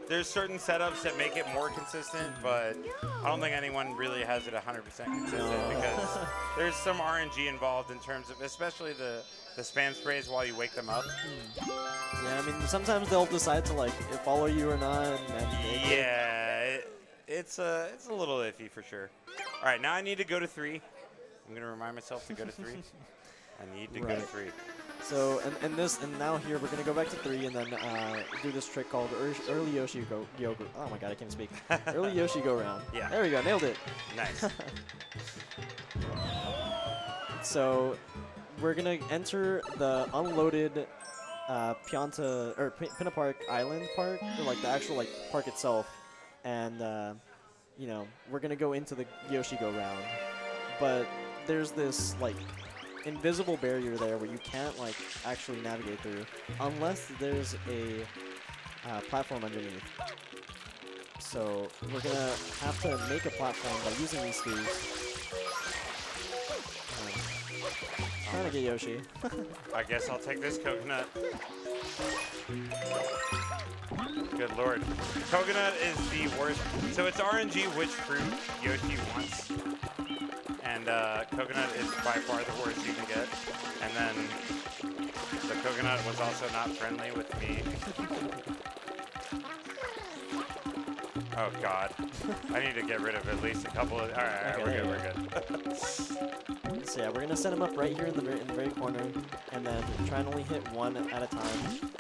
There's certain setups that make it more consistent, but I don't think anyone really has it 100% consistent because there's some RNG involved in terms of, especially the spam sprays while you wake them up. Yeah, I mean, sometimes they'll decide to like follow you or not. Yeah, it's a little iffy for sure. All right, now I need to go to 3. I'm gonna remind myself to go to 3. I need to go to 3. So, and now here we're gonna go back to 3 and then do this trick called early Yoshi go. Oh my god, I can't speak. Early Yoshi go round. Yeah. There we go, nailed it. Nice. So, we're gonna enter the unloaded Pianta or Pinna Park Island Park, or like the actual like park itself, and you know, we're gonna go into the Yoshi go round, but there's this like invisible barrier there where you can't like actually navigate through unless there's a platform underneath. So we're gonna have to make a platform by using these skis. Trying to get Yoshi. I guess I'll take this coconut. Good lord. Coconut is the worst. So it's RNG which fruit Yoshi wants. And coconut is by far the worst you can get. And then the coconut was also not friendly with me. Oh god. I need to get rid of at least a couple of. Alright, Okay, we're good. So yeah, we're gonna set him up right here in the very corner, and then try and only hit one at a time.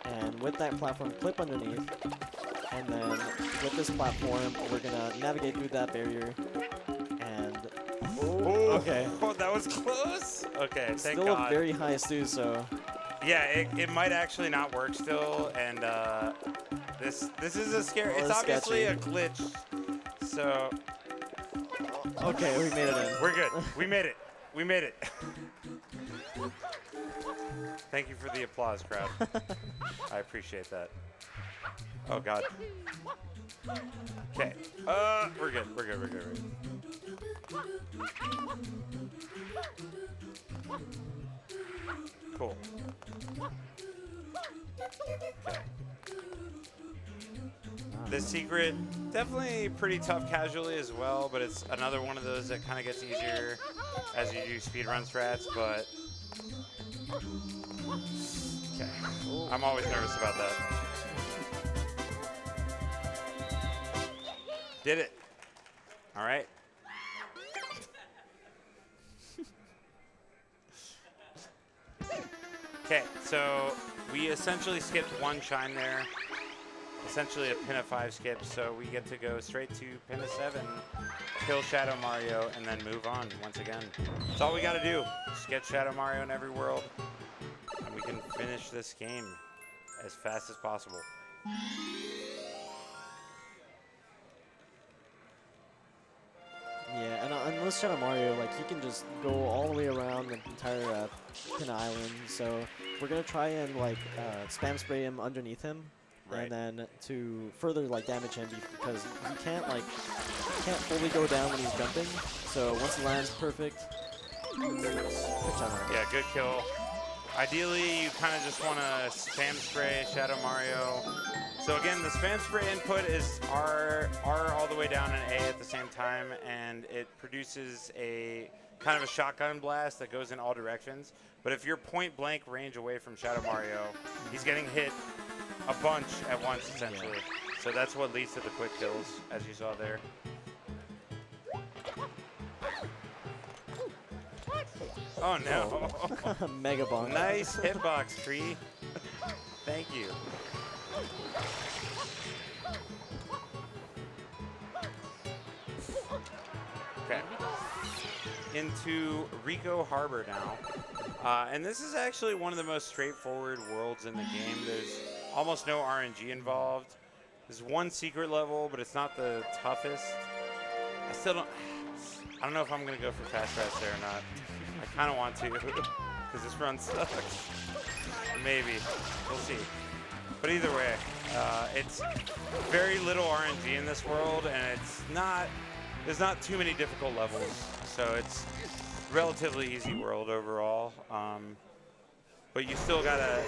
And with that platform, clip underneath, and then with this platform, we're gonna navigate through that barrier. And okay, Oh, that was close. Okay, thank still God. a very high stew, so Yeah, it might actually not work still, and this is a scary. Oh, It's that's obviously sketchy. a glitch. So okay, we made it in. we're good. We made it. We made it. Thank you for the applause, crowd. I appreciate that. Oh God. Okay. We're good. We're good. We're good. We're good. Cool. Okay. The secret, definitely pretty tough casually as well, but it's another one of those that kind of gets easier as you do speedrun strats, but okay. I'm always nervous about that. Did it. All right. Okay, so we essentially skipped one shine there. Essentially a Pinna 5 skip, so we get to go straight to Pinna 7, kill Shadow Mario, and then move on once again. That's all we gotta do. Just get Shadow Mario in every world, and we can finish this game as fast as possible. Yeah, and with Shadow Mario, like, he can just go all the way around the entire Pinna Island, so we're gonna try and, like, spam spray him underneath him, Right. and then to further, like, damage him, because he can't fully go down when he's jumping, so once he lands perfect, good Shadow Mario. Yeah, good kill. Ideally, you kind of just want to spam spray Shadow Mario. So again, the spam spray input is R all the way down and A at the same time, and it produces a kind of a shotgun blast that goes in all directions. But if you're point blank range away from Shadow Mario, he's getting hit a bunch at once, essentially. So that's what leads to the quick kills, as you saw there. Oh no. Mega Bonk. Nice hitbox, Tree. Thank you. Okay. Into Rico Harbor now. And this is actually one of the most straightforward worlds in the game. There's almost no RNG involved. There's one secret level, but it's not the toughest. I don't know if I'm going to go for fast pass there or not. I kind of want to, because this run sucks. Maybe. We'll see. But either way, it's very little RNG in this world, and there's not too many difficult levels. So it's relatively easy world overall. But you still gotta,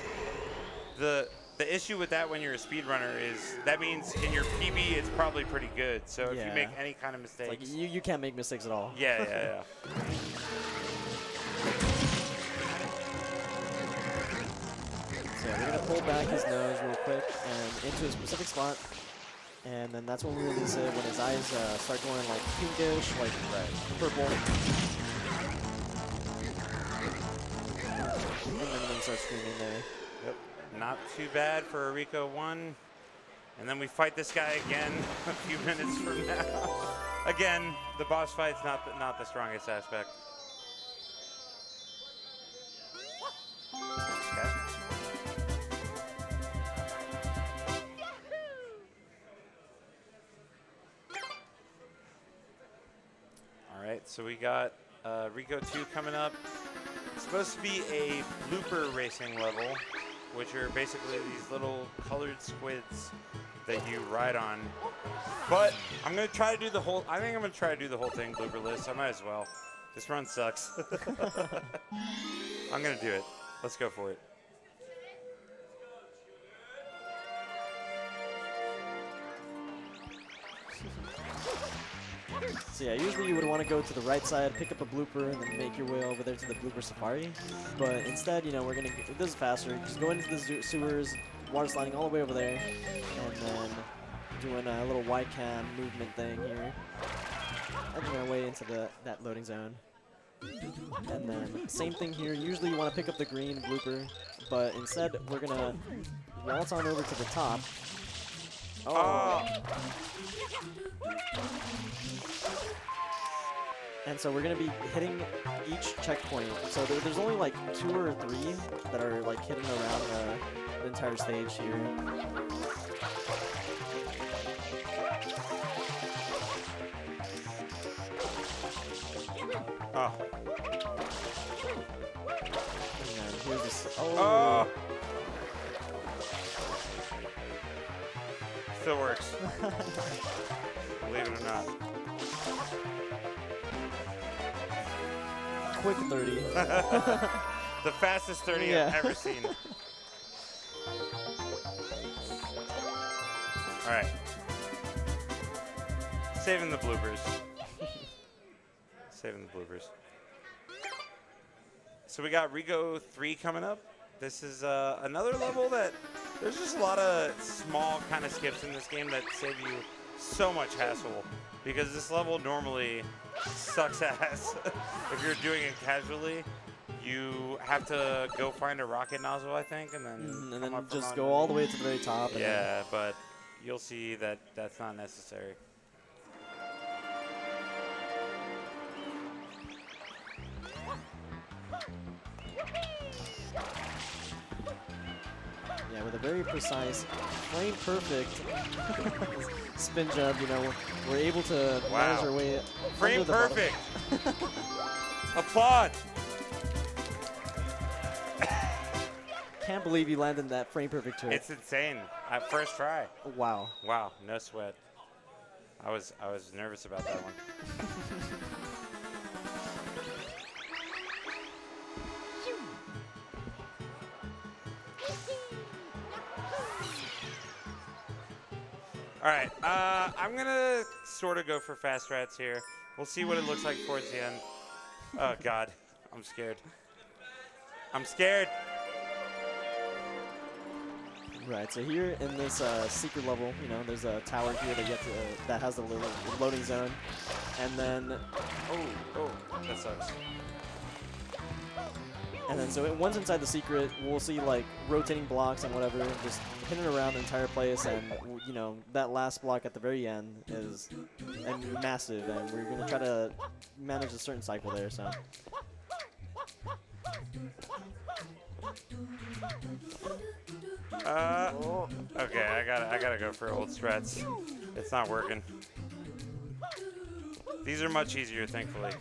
the issue with that when you're a speedrunner is that means in your PB it's probably pretty good. So if you make any kind of mistakes. Like you can't make mistakes at all. Yeah. So we're going to pull back his nose real quick and into a specific spot. And then that's when we release it, when his eyes start going like pinkish, like purple. And then he starts screaming there. Yep. Not too bad for a Rico 1. And then we fight this guy again a few minutes from now. Again, the boss fight's not the strongest aspect. Okay. All right, so we got Rico 2 coming up. It's supposed to be a blooper racing level, which are basically these little colored squids that you ride on. But I'm gonna try to do the whole. I think I'm gonna try to do the whole thing blooperless. I might as well. This run sucks. I'm gonna do it. Let's go for it. So yeah, usually you would want to go to the right side, pick up a blooper, and then make your way over there to the blooper safari. But instead, you know, we're gonna this is faster. Just go into the sewers, water sliding all the way over there, and then doing a little wide cam movement thing here, and then our way into that loading zone. And then same thing here. Usually you want to pick up the green blooper, but instead we're gonna waltz on over to the top. Oh. And so we're going to be hitting each checkpoint. So there's only like 2 or 3 that are like hitting around the entire stage here. Oh. And here's this. Oh. Still works. Believe it or not. Quick 30. The fastest 30 I've ever seen. All right. Saving the bloopers. Saving the bloopers. So we got Rico 3 coming up. This is another level that there's just a lot of small kind of skips in this game that save you so much hassle, because this level normally sucks ass. If you're doing it casually, you have to go find a rocket nozzle, I think, and then just go all the way to the very top. Yeah, but you'll see that that's not necessary. Yeah, with a very precise, frame perfect spin jump, you know, we're able to manage our way. Frame perfect. Applaud. Can't believe you landed that frame perfect trick. It's insane. At first try. Wow. Wow, no sweat. I was nervous about that one. All right, I'm gonna sort of go for fast rats here. We'll see what it looks like towards the end. Oh God, I'm scared. I'm scared. Right, so here in this secret level, you know, there's a tower here that you have to, that has a little loading zone, and then oh, that sucks. And then so once inside the secret, we'll see like rotating blocks and whatever, just hitting around the entire place, and you know that last block at the very end is massive, and we're gonna try to manage a certain cycle there. So. Okay, I gotta go for old strats. It's not working. These are much easier, thankfully.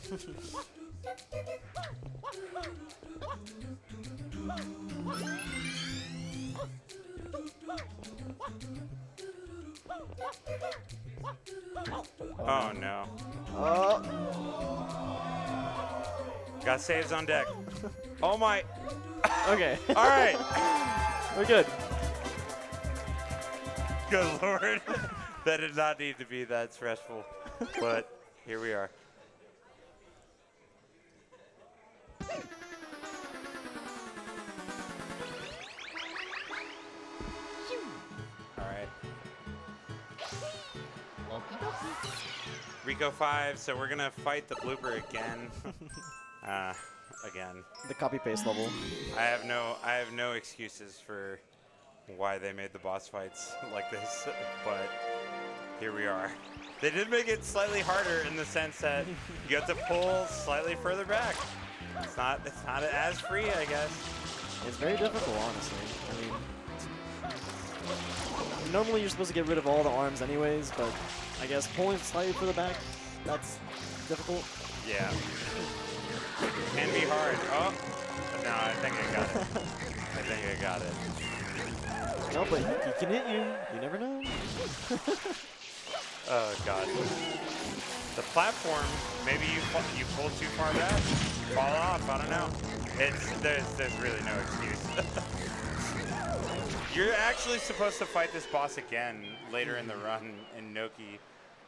Oh no. Oh. Got saves on deck. Oh my. Okay. All right. We're good. Good lord. That did not need to be that stressful. But here we are. All right. Rico 5, so we're going to fight the blooper again. Again. The copy paste level. I have no excuses for why they made the boss fights like this, but here we are. They did make it slightly harder in the sense that you have to pull slightly further back. It's not as free, I guess. It's very difficult, honestly. I mean, normally you're supposed to get rid of all the arms anyways, but I guess pulling slightly further back, that's difficult. Yeah. Can be hard. Oh, no, I think I got it. I think I got it. No, but he can hit you. You never know. Oh god. The platform, maybe you pull too far back, fall off. I don't know. There's really no excuse. You're actually supposed to fight this boss again later in the run in Noki,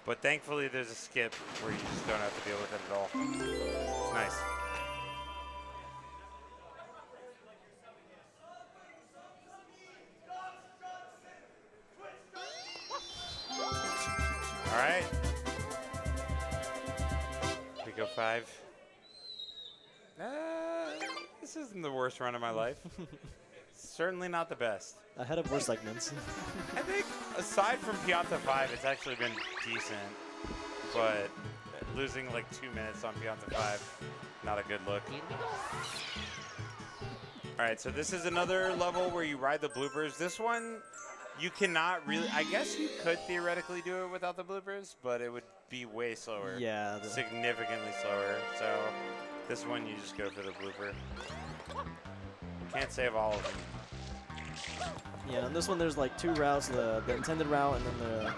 but thankfully there's a skip where you just don't have to deal with it at all. It's nice. All right. Rico 5. This isn't the worst run of my life. Certainly not the best. Ahead of worse segments. I think aside from Pianta 5, it's actually been decent. But losing like 2 minutes on Pianta 5, not a good look. All right, so this is another level where you ride the bloopers. This one, you cannot really, I guess you could theoretically do it without the bloopers, but it would be way slower. Yeah. Significantly slower. So this one, you just go for the blooper. Can't save all of them. Yeah, on this one there's like 2 routes, the intended route and then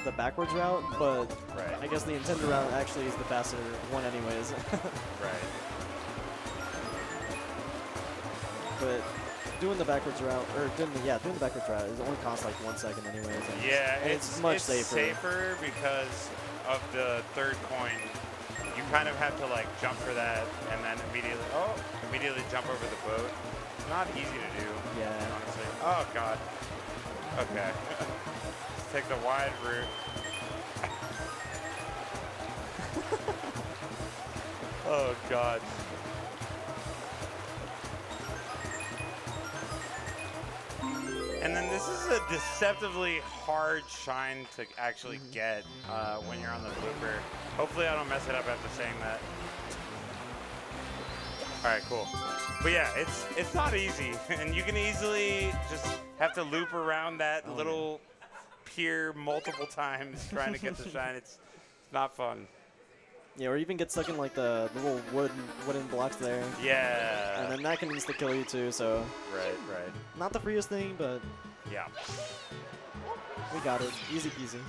the backwards route, but Right. I guess the intended route actually is the faster one anyways. Right. But doing the backwards route, or doing the backwards route is only costs like 1 second anyways. And Yeah, and it's much safer. Because of the third coin. You kind of have to like jump for that and then immediately jump over the boat. It's not easy to do. Yeah. Honestly. Oh god. Okay. Let's take the wide route. Oh god. And then this is a deceptively hard shine to actually get when you're on the blooper. Hopefully I don't mess it up after saying that. All right, cool. But yeah, it's not easy, and you can easily just have to loop around that little pier multiple times trying to get the shine. It's not fun. Yeah, or even get stuck in like the little wooden blocks there. Yeah. And then that can insta kill you too, so. Right. Not the freest thing, but Yeah. we got it. Easy peasy.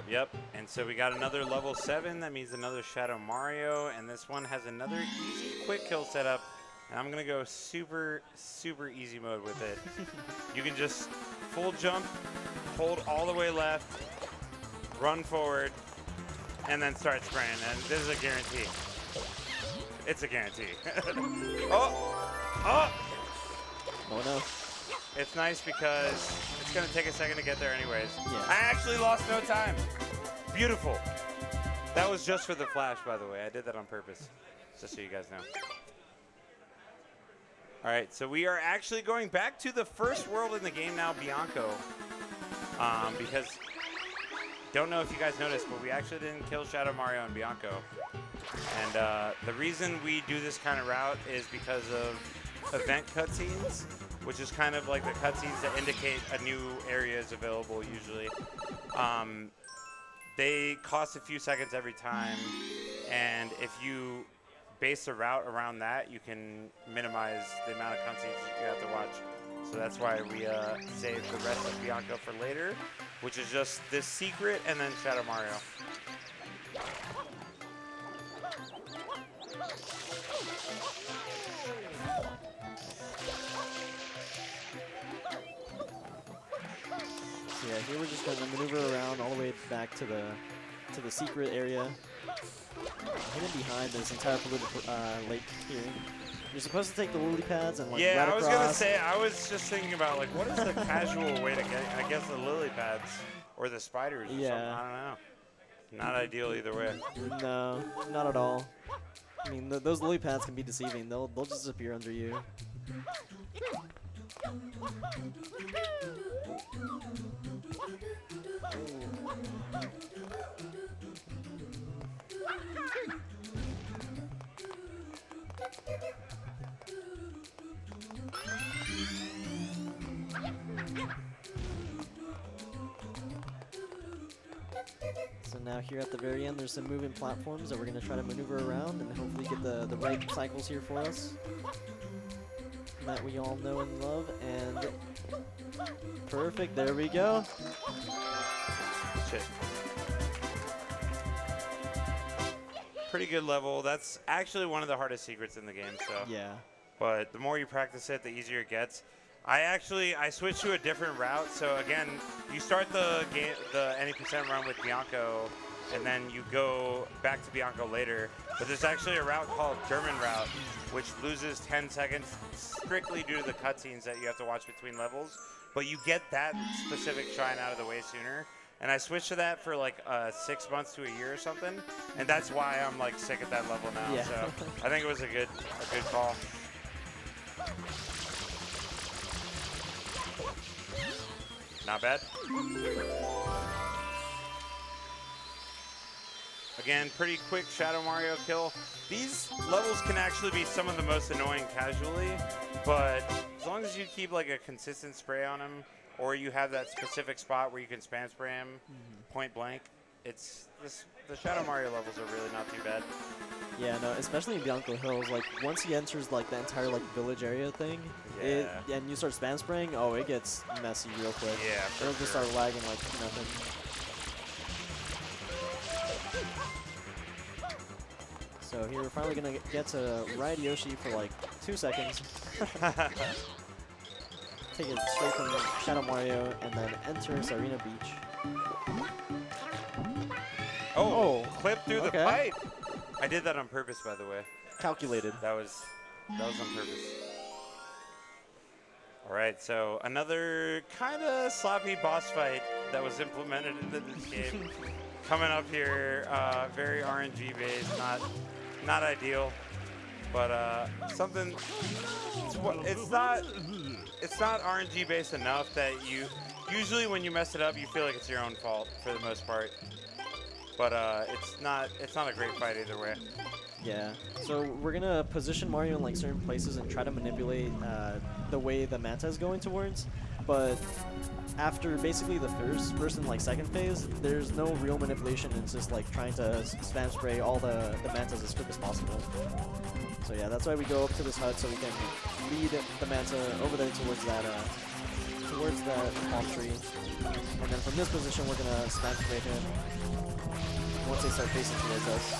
Yep. And so we got another level 7. That means another Shadow Mario, and this one has another easy quick kill setup. And I'm gonna go super easy mode with it. You can just full jump, hold all the way left, run forward, and then start spraying. And this is a guarantee. It's a guarantee. Oh! Oh no. It's nice because it's gonna take a second to get there anyways. Yeah. I actually lost no time. Beautiful. That was just for the flash, by the way. I did that on purpose, just so you guys know. All right, so we are actually going back to the first world in the game now, Bianco. Because, don't know if you guys noticed, but we actually didn't kill Shadow Mario and Bianco. And the reason we do this kind of route is because of event cutscenes, which is kind of like the cutscenes that indicate a new area is available usually. They cost a few seconds every time, and if you base the route around that, you can minimize the amount of cutscenes that you have to watch. So that's why we saved the rest of Bianco for later, which is just this secret and then Shadow Mario. So yeah, here we're just going to maneuver around all the way back to the secret area. Hidden behind this entire lake here. You're supposed to take the lily pads and like yeah, right I was gonna across. say, I was just thinking about like, what is the casual way to get? I guess the lily pads or the spiders. Or Yeah. something. I don't know. Not ideal either way. No, not at all. I mean, those lily pads can be deceiving. They'll just disappear under you. So now here at the very end, there's some moving platforms that we're going to try to maneuver around and hopefully get the right cycles here for us that we all know and love. And perfect, there we go. Shit. Pretty good level. That's actually one of the hardest secrets in the game. So. Yeah. But the more you practice it, the easier it gets. I switched to a different route. So again, you start the game, the any percent run with Bianco, and then you go back to Bianco later. But there's actually a route called German route, which loses 10 seconds strictly due to the cutscenes that you have to watch between levels. But you get that specific shrine out of the way sooner. And I switched to that for like 6 months to a year or something, and that's why I'm like sick at that level now. Yeah. So I think it was a good call. Not bad. Again, pretty quick Shadow Mario kill. These levels can actually be some of the most annoying casually, but as long as you keep like a consistent spray on them, or you have that specific spot where you can spam spray him point blank, the Shadow Mario levels are really not too bad. Yeah, no, especially in Bianco Hills, like once he enters like the entire like village area thing, and you start spam spraying, oh, it gets messy real quick. Yeah, for It'll just sure. start lagging like nothing. So here we're finally gonna get to ride Yoshi for like 2 seconds. Take it straight from Shadow Mario and then enter Sirena Beach. Oh, clip through the okay. pipe. I did that on purpose, by the way. Calculated. That was on purpose. All right, so another kind of sloppy boss fight that was implemented into this game coming up here. Very RNG based, not ideal, but something. It's not RNG based enough that you usually when you mess it up, you feel like it's your own fault for the most part. But it's not a great fight either way. Yeah. So we're gonna position Mario in like certain places and try to manipulate the way the Manta is going towards. But after basically the first and like second phase, there's no real manipulation. It's just like trying to spam spray all the Mantas as quick as possible. So yeah, that's why we go up to this hut so we can lead the Manta over there towards that palm tree. And then from this position, we're gonna spam spray him once they start facing towards us.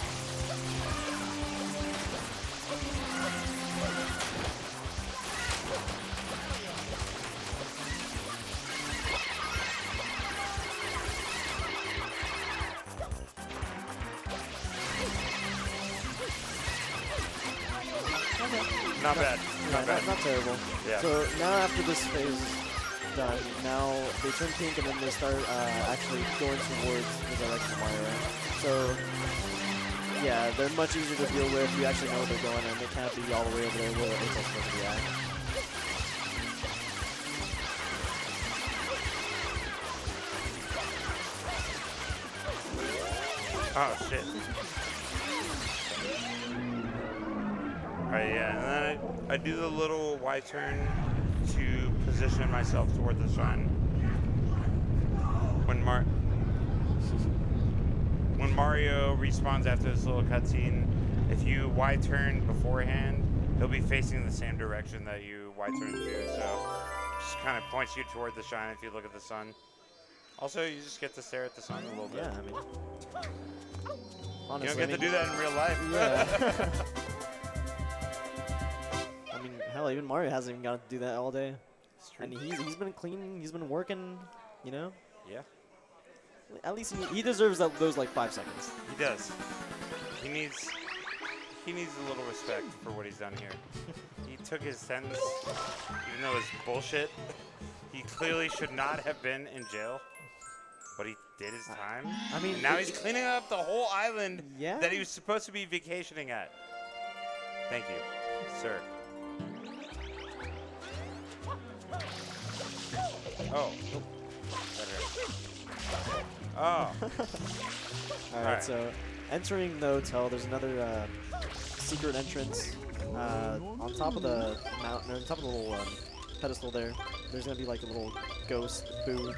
Not bad. Not bad. Not terrible. Yeah. So now after this phase is done, now they turn pink and then they start actually going towards the direction of Mario. So yeah, they're much easier to deal with. You actually know where they're going and they can't be all the way over there where it's supposed to be at. Oh shit. Alright, yeah, and then I do the little Y turn to position myself toward the shrine. When Mario respawns after this little cutscene, if you Y-turn beforehand, he'll be facing the same direction that you Y-turn to. So just kind of points you toward the shine if you look at the sun. Also, you just get to stare at the sun a little bit. Yeah, I mean, You honestly, don't get to do that in real life. Yeah. I mean, hell, even Mario hasn't even got to do that all day. It's true. And he's been cleaning, he's been working, you know? Yeah, At least he deserves those like 5 seconds. he does. He needs a little respect for what he's done here. He took his sentence, even though it's bullshit. He clearly should not have been in jail, but he did his time. I mean, and now he's cleaning up the whole island Yeah. that he was supposed to be vacationing at. Thank you, sir. Oh. That hurt. Oh. All right, Alright. so entering the hotel, there's another secret entrance on top of the mountain, or on top of the little pedestal there. There's gonna be like a little ghost Boo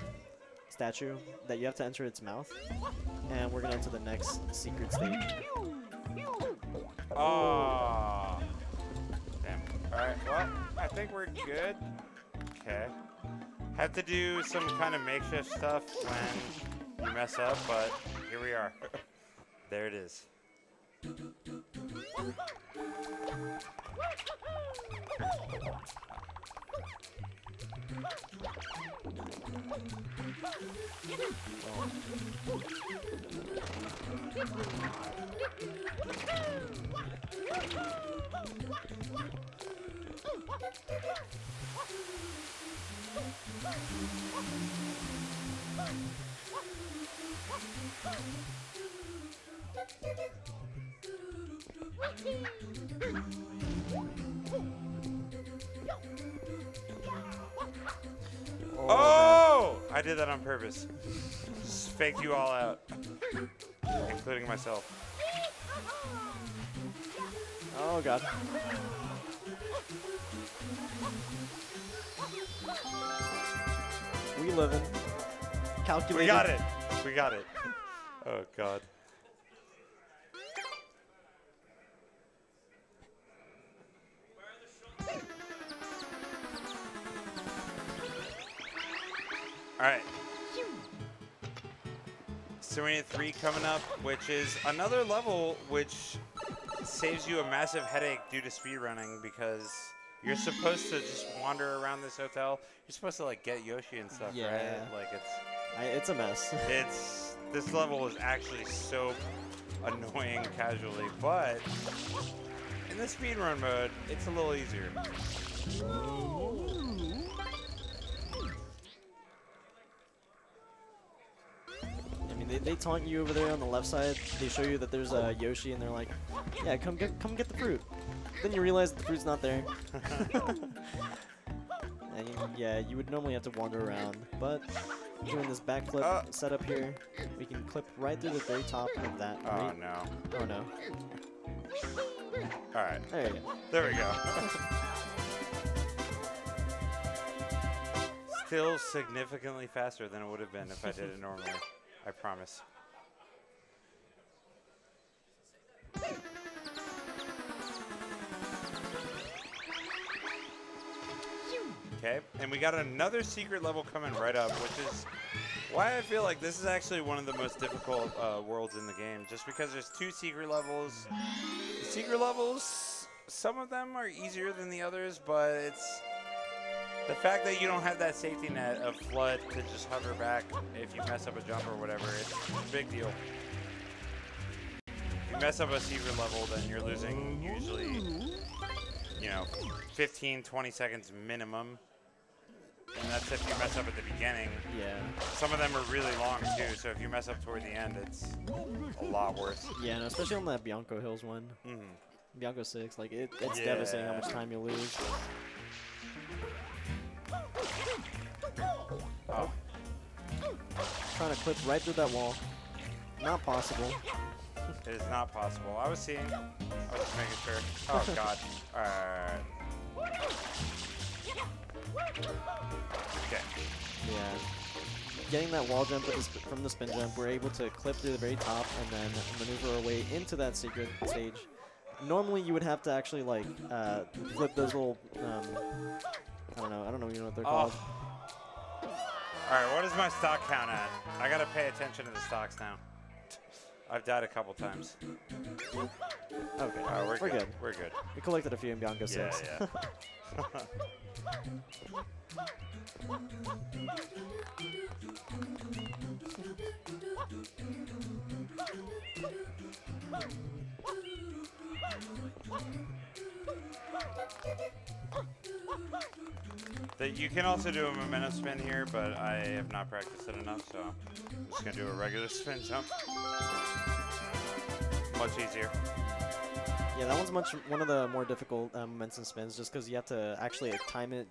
statue that you have to enter its mouth, and we're gonna enter the next secret stage. Oh. Damn. Alright, well, I think we're good. Okay. Have to do some kind of makeshift stuff when you mess up, but here we are. There it is. Oh! I did that on purpose. Just faked you all out, including myself. Oh god. We living. Calculated. We got it. We got it. Oh god. All right. Serena 3 coming up, which is another level which saves you a massive headache due to speedrunning because you're supposed to just wander around this hotel. You're supposed to like get Yoshi and stuff, Yeah. right? Like It's a mess. this level is actually so annoying casually, but in the speedrun mode, it's a little easier. I mean, they taunt you over there on the left side. They show you that there's a Yoshi, and they're like, "Yeah, come get the fruit." Then you realize the fruit's not there. And yeah, you would normally have to wander around, but doing this backflip setup here, we can clip right through the very top of that. Oh right? no. Oh no. All right. There you go. There we go. Still significantly faster than it would have been if I did it normally. I promise. Okay, and we got another secret level coming right up, which is why I feel like this is actually one of the most difficult worlds in the game, just because there's two secret levels. The secret levels, some of them are easier than the others, but it's the fact that you don't have that safety net of FLUDD to just hover back if you mess up a jump or whatever. It's a big deal. If you mess up a secret level, then you're losing usually, 15, 20 seconds minimum. And that's if you mess up at the beginning. Yeah. Some of them are really long too, so if you mess up toward the end, it's a lot worse. Yeah, no, especially on that Bianco Hills one. Mm-hmm. Bianco 6, like it's devastating how much time you lose. Oh. Trying to clip right through that wall. Not possible. It is not possible. I was seeing. I was just making sure. Oh god. Alright. Okay. Yeah. Getting that wall jump from the spin jump, we're able to clip through the very top and then maneuver our way into that secret stage. normally you would have to actually like flip those little I don't know even what they're called. All right, what is my stock count at? I gotta pay attention to the stocks now. I've died a couple times. Okay, All right, we're good. We're good. We collected a few in Bianco 6. Yeah. You can also do a momentum spin here, but I have not practiced it enough, so I'm just gonna do a regular spin jump. Much easier. Yeah, that one's one of the more difficult momentum spins, just because you have to actually time it.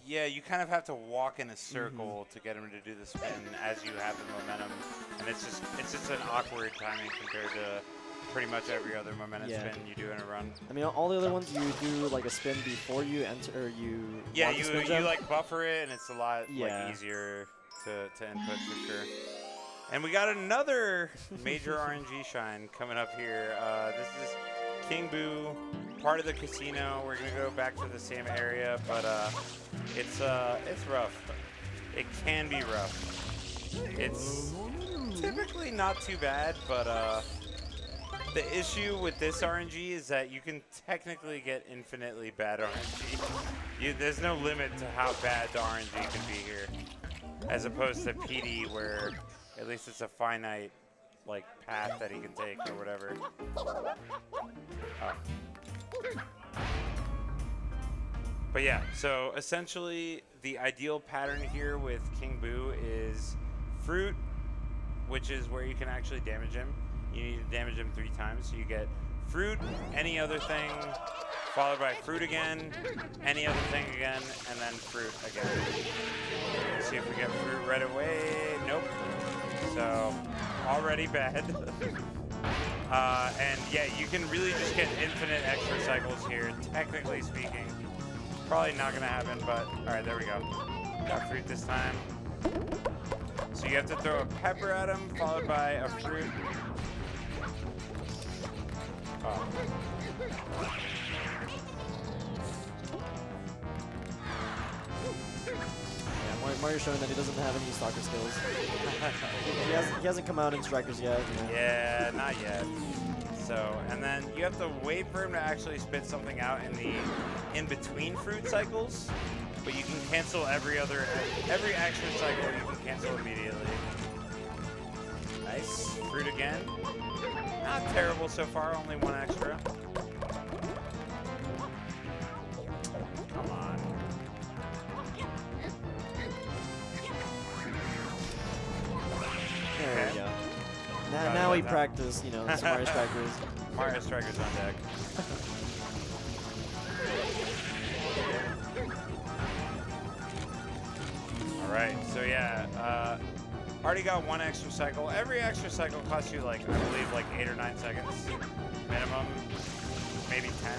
Yeah, you kind of have to walk in a circle to get him to do the spin as you have the momentum, and it's just an awkward timing compared to pretty much every other momentum spin you do in a run. I mean, all the other ones you do like a spin before you enter, or you you like buffer it, and it's a lot like easier to input for sure. And we got another major RNG shine coming up here. This is King Boo, part of the casino. We're gonna go back to the same area, but it's rough. It can be rough. It's typically not too bad, but the issue with this RNG is that you can technically get infinitely bad RNG. There's no limit to how bad the RNG can be here, as opposed to PD, where at least it's a finite like path that he can take or whatever. But yeah, so essentially the ideal pattern here with King Boo is fruit, which is where you can actually damage him. You need to damage him 3 times, so you get fruit, any other thing, followed by fruit again, any other thing again, and then fruit again. Let's see if we get fruit right away. Nope. So already bad. And yeah, you can really just get infinite extra cycles here, technically speaking. Probably not gonna happen, but all right, there we go. Got fruit this time. So you have to throw a pepper at him, followed by a fruit. Oh. Yeah, Mario's showing that he doesn't have any stalker skills. he hasn't come out in strikers yet. You know. Yeah, not yet. So, and then you have to wait for him to actually spit something out in the in-between fruit cycles, but you can cancel every extra cycle you can cancel immediately. Nice. Fruit again. Not terrible so far, only 1 extra. Come on. There we go. Now we practice, you know, some Mario Strikers. Mario Strikers on deck. Alright, so yeah, already got 1 extra cycle. Every extra cycle costs you like, I believe, like 8 or 9 seconds minimum, maybe 10.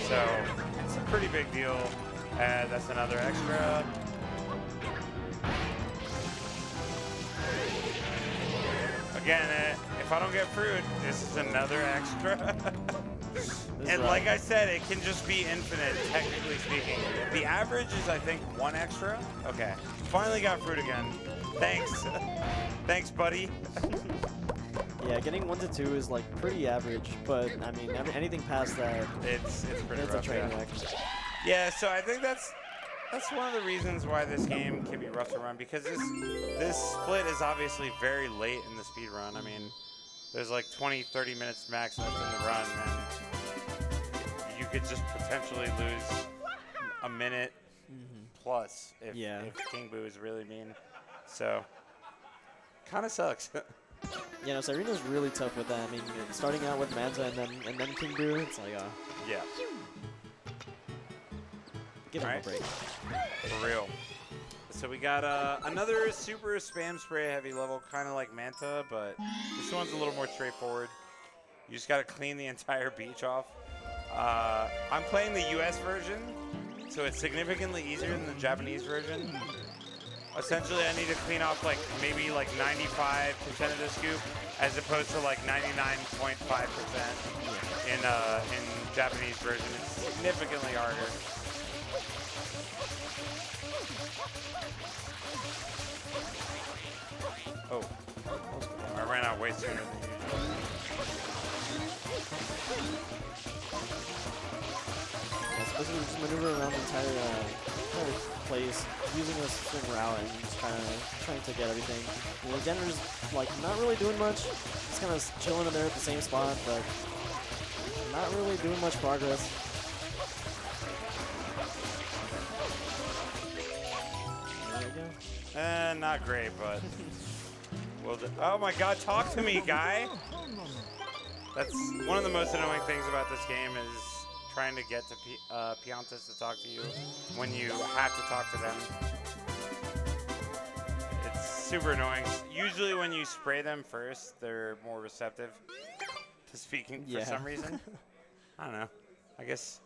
So it's a pretty big deal. That's another extra. Again, if I don't get fruit, this is another extra. And like I said, it can just be infinite, technically speaking. The average is, I think, 1 extra. Okay, finally got fruit again. Thanks. Thanks, buddy. Yeah, getting 1 to 2 is like pretty average, but I mean, anything past that, it's pretty rough, a train wreck. Yeah, so I think that's one of the reasons why this game can be rough to run, because this split is obviously very late in the speed run. I mean, there's like 20-30 minutes max left in the run, and you could just potentially lose a minute plus if King Boo is really mean. So, kind of sucks. Yeah, no, Cyrena's really tough with that. I mean, starting out with Manta and then King Boo, it's like, yeah. Give him a break. For real. So we got another super spam spray heavy level, kind of like Manta, but this one's a little more straightforward. You just got to clean the entire beach off. I'm playing the US version, so it's significantly easier than the Japanese version. essentially I need to clean off like maybe like 95% of the scoop as opposed to like 99.5% in Japanese version. It's significantly harder. Oh, I ran out way sooner than usual. Basically just maneuver around the entire place using a certain route and just trying to get everything. You know, Jenner's like not really doing much. Just kind of chilling in there at the same spot, but not really doing much progress. There we go. Not great, but we'll oh my God, talk to me, guy. That's one of the most annoying things about this game is trying to get to Piantas to talk to you when you have to talk to them. It's super annoying. Usually when you spray them first, they're more receptive to speaking for some reason. I don't know. I guess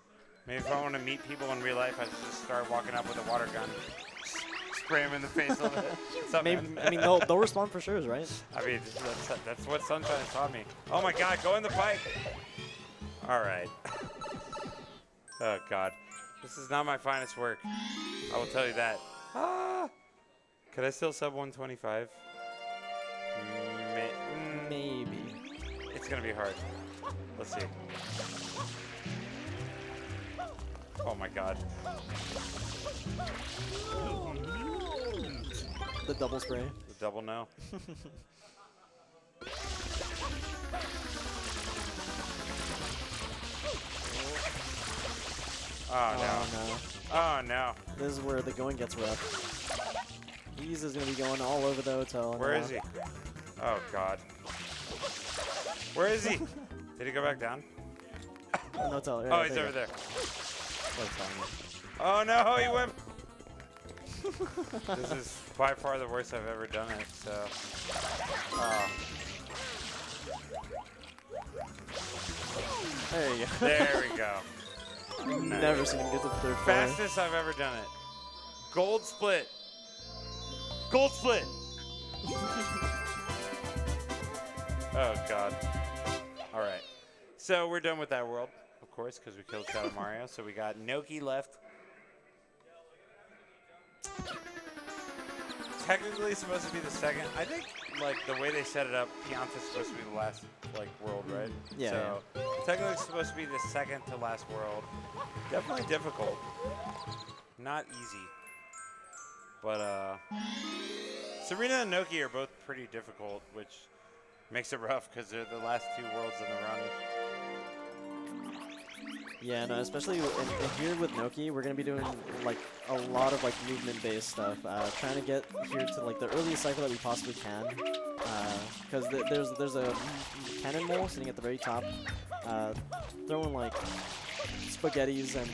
maybe if I want to meet people in real life, I should just start walking up with a water gun. Spray them in the face a little bit. Maybe, I mean, they'll respond for sure, right? I mean, that's what Sunshine taught me. Oh my God, go in the pipe. All right. Oh God, this is not my finest work. I will tell you that. Ah, could I still sub 125? Maybe. It's gonna be hard. Let's see. Oh my God. The double spray. The double no. Oh no. Oh no. This is where the going gets rough. He's is going to be going all over the hotel. Where is he? Oh God. Where is he? Did he go back down? No hotel. Oh, he's over there. Oh no, he went. This is by far the worst I've ever done it, so. Oh. There you go. There we go. Nice. Never seen him get to the third floor. Fastest I've ever done it. Gold split. Gold split. Oh God. All right. So we're done with that world, of course, because we killed Shadow Mario. So we got Noki left. Technically it's supposed to be the second. I think like the way they set it up, Pianta's supposed to be the last like world, right? Yeah. So technically it's supposed to be the second to last world. Definitely difficult. Not easy. But Serena and Noki are both pretty difficult, which makes it rough because they're the last two worlds in the run. Yeah, no, especially in here with Noki, we're going to be doing like a lot of like movement-based stuff, trying to get here to like the earliest cycle that we possibly can, because there's a cannonball sitting at the very top, throwing like spaghettis or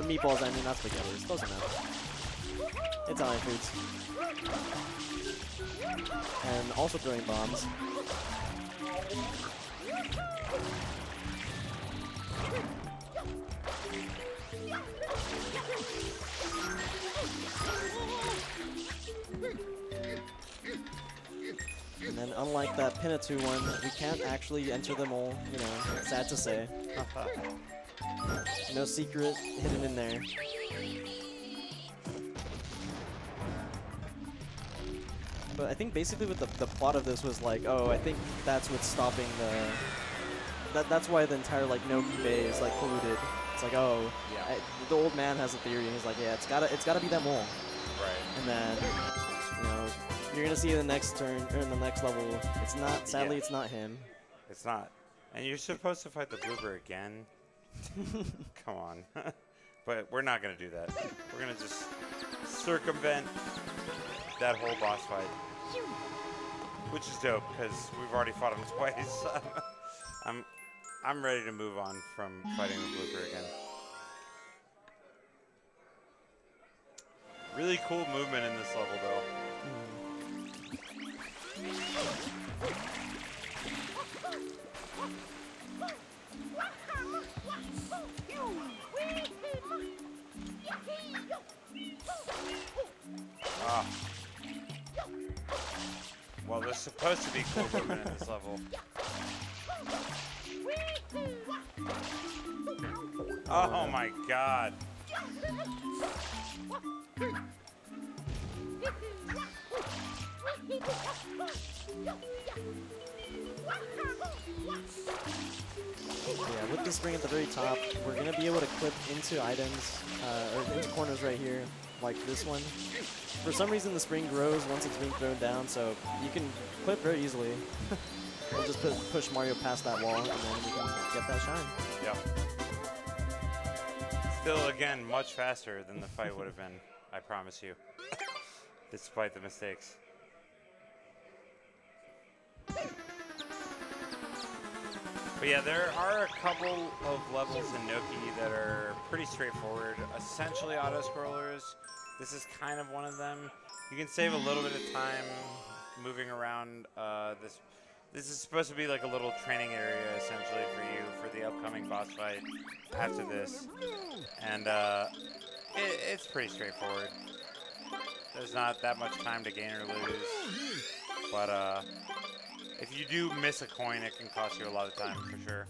meatballs. I mean, not spaghettis. Close enough. Italian foods, and also throwing bombs. And then unlike that Pinatu one, we can't actually enter them all, you know, sad to say. No secret hidden in there. But I think basically with the plot of this was like, oh, I think that's what's stopping the... That's why the entire like Noki Bay is like polluted. It's like, oh, yeah. The old man has a theory, and he's like, yeah, it's gotta be them all. Right. And then, you know, you're gonna see in the next turn or in the next level, it's not. Sadly, it's not him. It's not. And you're supposed to fight the Bloober again. Come on. But we're not gonna do that. We're gonna just circumvent that whole boss fight, which is dope because we've already fought him twice. I'm ready to move on from fighting the Bloober again. Really cool movement in this level, though. Ah, Well, there's supposed to be cool movement in this level. Oh my god. Yeah, with the spring at the very top, we're going to be able to clip into items, or into corners right here, like this one. For some reason, the spring grows once it's being thrown down, so you can clip very easily. We'll just push Mario past that wall, and then we can get that shine. Yep. Still, again, much faster than the fight would have been, I promise you, despite the mistakes. But yeah, there are a couple of levels in Noki that are pretty straightforward, essentially auto-scrollers. This is kind of one of them. You can save a little bit of time moving around. This is supposed to be like a little training area, essentially, for you for the upcoming boss fight after this. And it's pretty straightforward. There's not that much time to gain or lose. But if you do miss a coin, it can cost you a lot of time, for sure.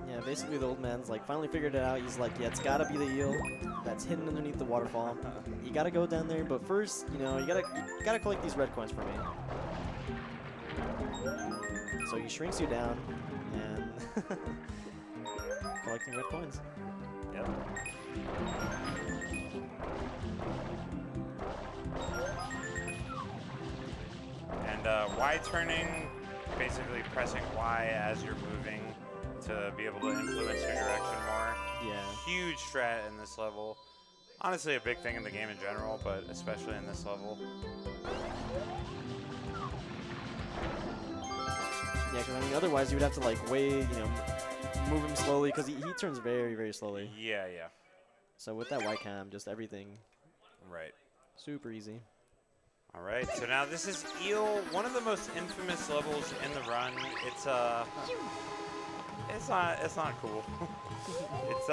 Yeah, basically the old man's like finally figured it out. He's like, yeah, it's gotta be the eel that's hidden underneath the waterfall. You gotta go down there, but first, you know, you gotta collect these red coins for me. So he shrinks you down and collecting red coins. Yep. And Y turning, basically pressing Y as you're moving to be able to influence your direction more. Yeah. Huge strat in this level. Honestly, a big thing in the game in general, but especially in this level. Yeah, because I mean, otherwise you would have to like move him slowly because he turns very, very slowly. Yeah, yeah. So with that Y cam, just everything Right. super easy. All right, so now this is Eel, one of the most infamous levels in the run. It's not cool. It's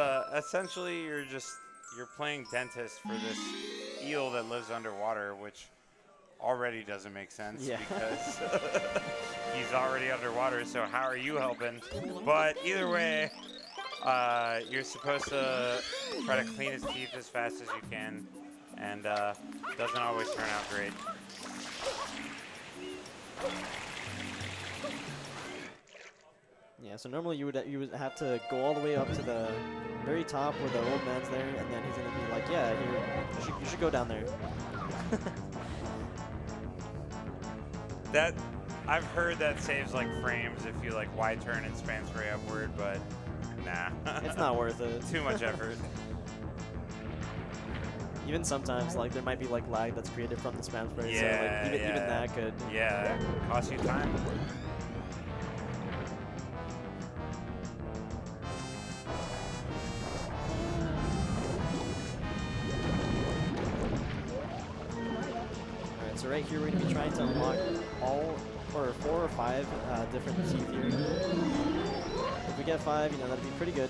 essentially you're playing dentist for this eel that lives underwater, which already doesn't make sense because he's already underwater. So how are you helping? But either way, you're supposed to try to clean his teeth as fast as you can, and doesn't always turn out great. Yeah, so normally you would have to go all the way up to the very top where the old man's there, and then he's gonna be like, yeah, here, you should go down there. That I've heard that saves like frames if you like Y turn and spam spray upward, but nah. It's not worth it. Too much effort. Even sometimes, like, there might be like lag that's created from the spam spray, Yeah, so like, even yeah. that could. Yeah, cost you time. Alright, so right here we're going to be trying to unlock all, or 4 or 5 different teeth here. If we get 5, you know, that'd be pretty good.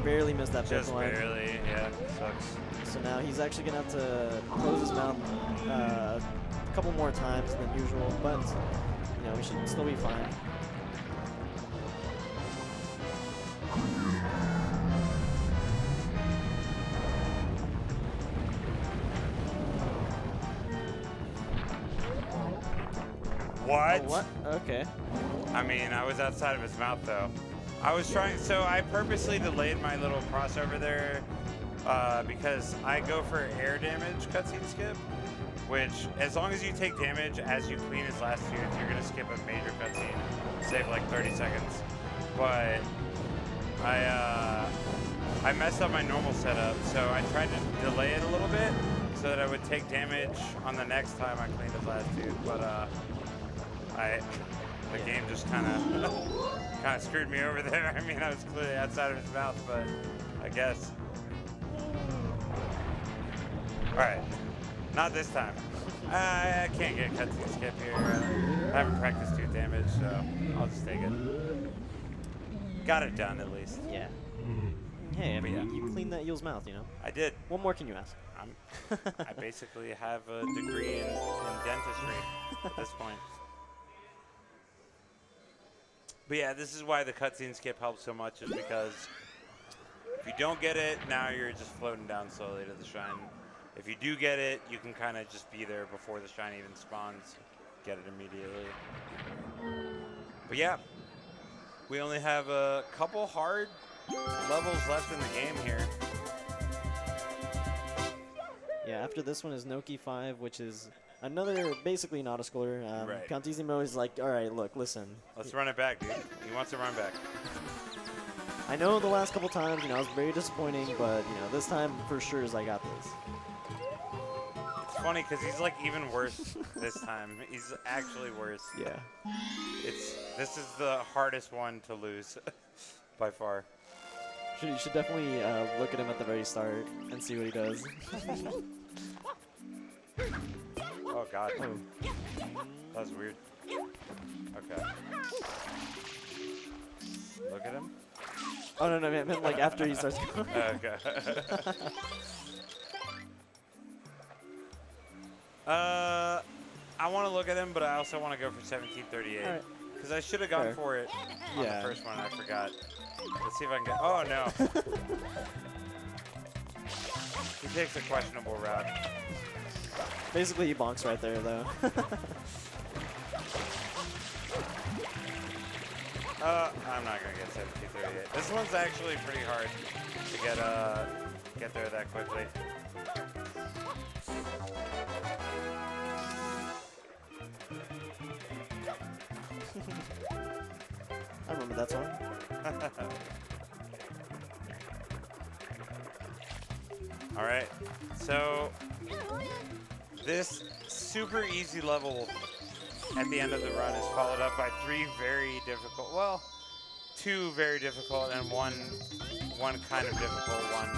Barely missed that Just fifth one. barely, yeah, sucks. So now he's actually going to have to close his mouth a couple more times than usual, but, you know, we should still be fine. What? Oh, what? Okay. I mean, I was outside of his mouth though. I was trying, so I purposely delayed my little crossover there because I go for air damage cutscene skip, which as long as you take damage as you clean his last tooth, you're gonna skip a major cutscene, save like 30 seconds. But I messed up my normal setup, so I tried to delay it a little bit so that I would take damage on the next time I cleaned his last tooth, but the game just kind of screwed me over there. I mean, I was clearly outside of his mouth, but I guess. All right, not this time. I can't get cutscene skip here. I haven't practiced tooth damage, so I'll just take it. Got it done at least. Yeah. Hey, I But mean, yeah. you cleaned that eel's mouth, you know? I did. What more can you ask? I basically have a degree in dentistry at this point. But yeah, this is why the cutscene skip helps so much, is because if you don't get it, now you're just floating down slowly to the shrine. If you do get it, you can kind of just be there before the shrine even spawns, get it immediately. But yeah, we only have a couple hard levels left in the game here. Yeah, after this one is Noki 5, which is another basically not a schooler. Right. Countissimo is like, all right, look, listen. Let's run it back, dude. He wants to run back. I know the last couple times, you know, it was very disappointing, but, you know, this time for sure is I got this. It's funny because he's like even worse this time. He's actually worse. Yeah. This is the hardest one to lose by far. You should definitely look at him at the very start and see what he does. Oh god. Oh. That was weird. Okay. Look at him. Oh, no, I meant like after he starts going. Okay. I want to look at him, but I also want to go for 1738. All right. Because I should have gone Fair. for it on Yeah. the first one. I forgot. Let's see if I can get... Oh, no. He takes a questionable route. Basically, he bonks right there, though. I'm not going to get 1738. This one's actually pretty hard to get there that quickly. I remember that song. All right, so this super easy level at the end of the run is followed up by 3 very difficult, well, 2 very difficult and one kind of difficult one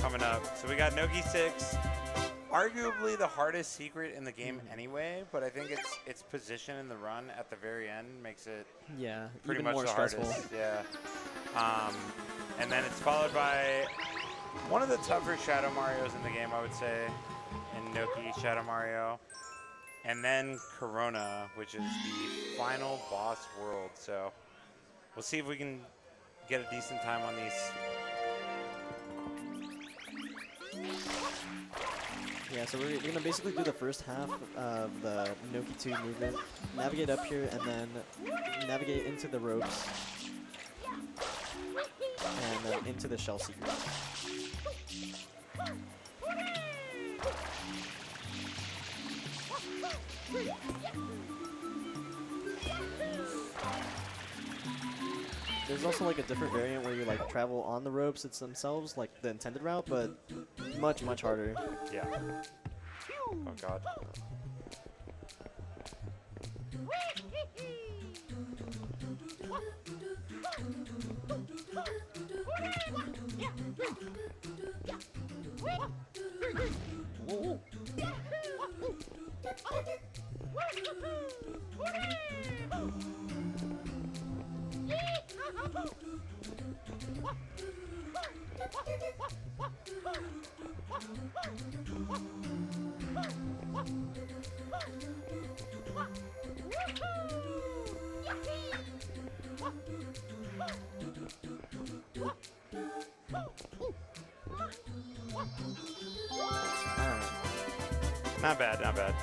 coming up. So we got Noki 6, arguably the hardest secret in the game anyway, but I think its position in the run at the very end makes it Yeah, pretty even much more the stressful. hardest. Yeah. And then it's followed by one of the tougher Shadow Marios in the game, I would say, in Noki Shadow Mario. And then Corona, which is the final boss world. So we'll see if we can get a decent time on these. Yeah, so we're going to basically do the first half of the Noki 2 movement, navigate up here, and then navigate into the ropes, and then into the shell secret. There's also like a different variant where you like travel on the ropes it's themselves, like the intended route, but much, much harder. Yeah. Oh, God. Not bad, not bad.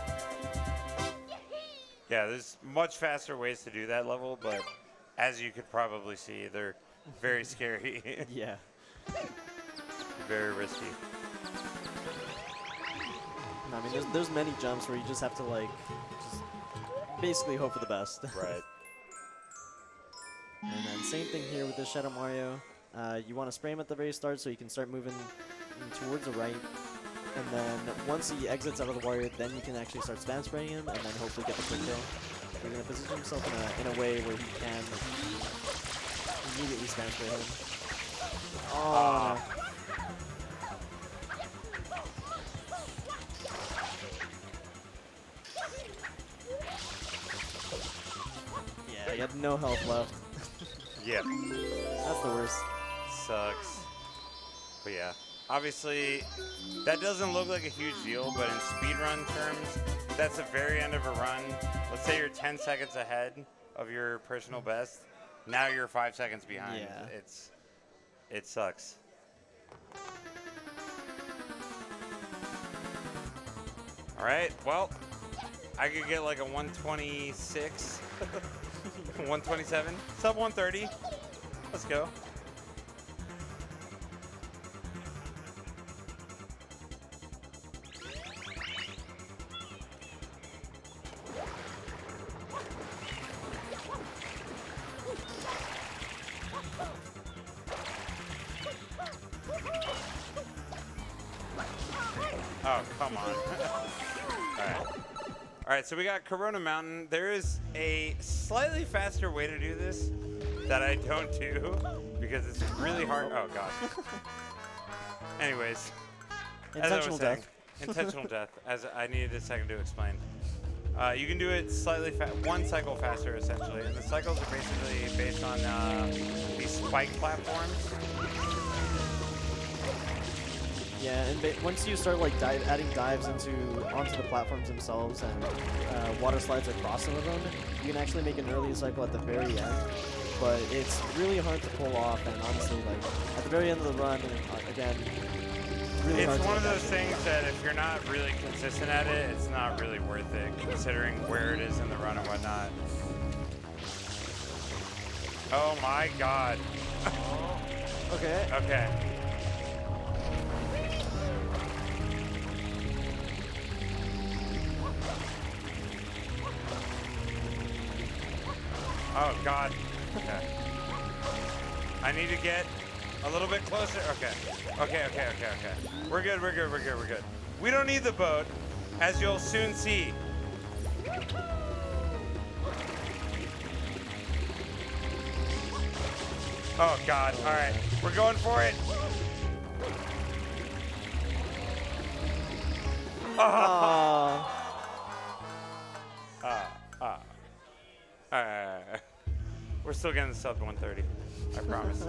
Yeah, there's much faster ways to do that level, but as you could probably see, they're very scary. Yeah. Very risky. No, I mean, there's many jumps where you just have to like, just basically hope for the best. Right. And then same thing here with the Shadow Mario. You want to spray him at the very start so you can start moving towards the right. And then once he exits out of the warrior, then you can actually start spam spraying him and then hopefully get the quick kill. You're going to position himself in a way where he can immediately spam spray him. Oh, yeah, he had no health left. Yep. That's the worst. Sucks. But yeah, obviously, that doesn't look like a huge deal, but in speedrun terms, that's the very end of a run. Let's say you're 10 seconds ahead of your personal best. Now you're 5 seconds behind. Yeah. It sucks. All right, well, I could get like a 126, 127, sub 130. Let's go. Oh, come on. All right, so we got Corona Mountain. There is a slightly faster way to do this that I don't do because it's really hard. Oh, God. Anyways. Intentional death. Intentional death, as I needed a second to explain. You can do it slightly, one cycle faster, essentially. And the cycles are basically based on these spike platforms. Yeah, and once you start like adding dives onto the platforms themselves and water slides across some of them, you can actually make an early cycle at the very end. But it's really hard to pull off, and honestly, like at the very end of the run, again, really hard. It's one of those things that if you're not really consistent at it, it's not really worth it, considering where it is in the run and whatnot. Oh my God. Okay. Okay. Oh, God. Okay. I need to get a little bit closer. Okay. Okay. We're good. We don't need the boat, as you'll soon see. Oh, God. All right. We're going for it. Oh. We're still getting the sub 130. I promise.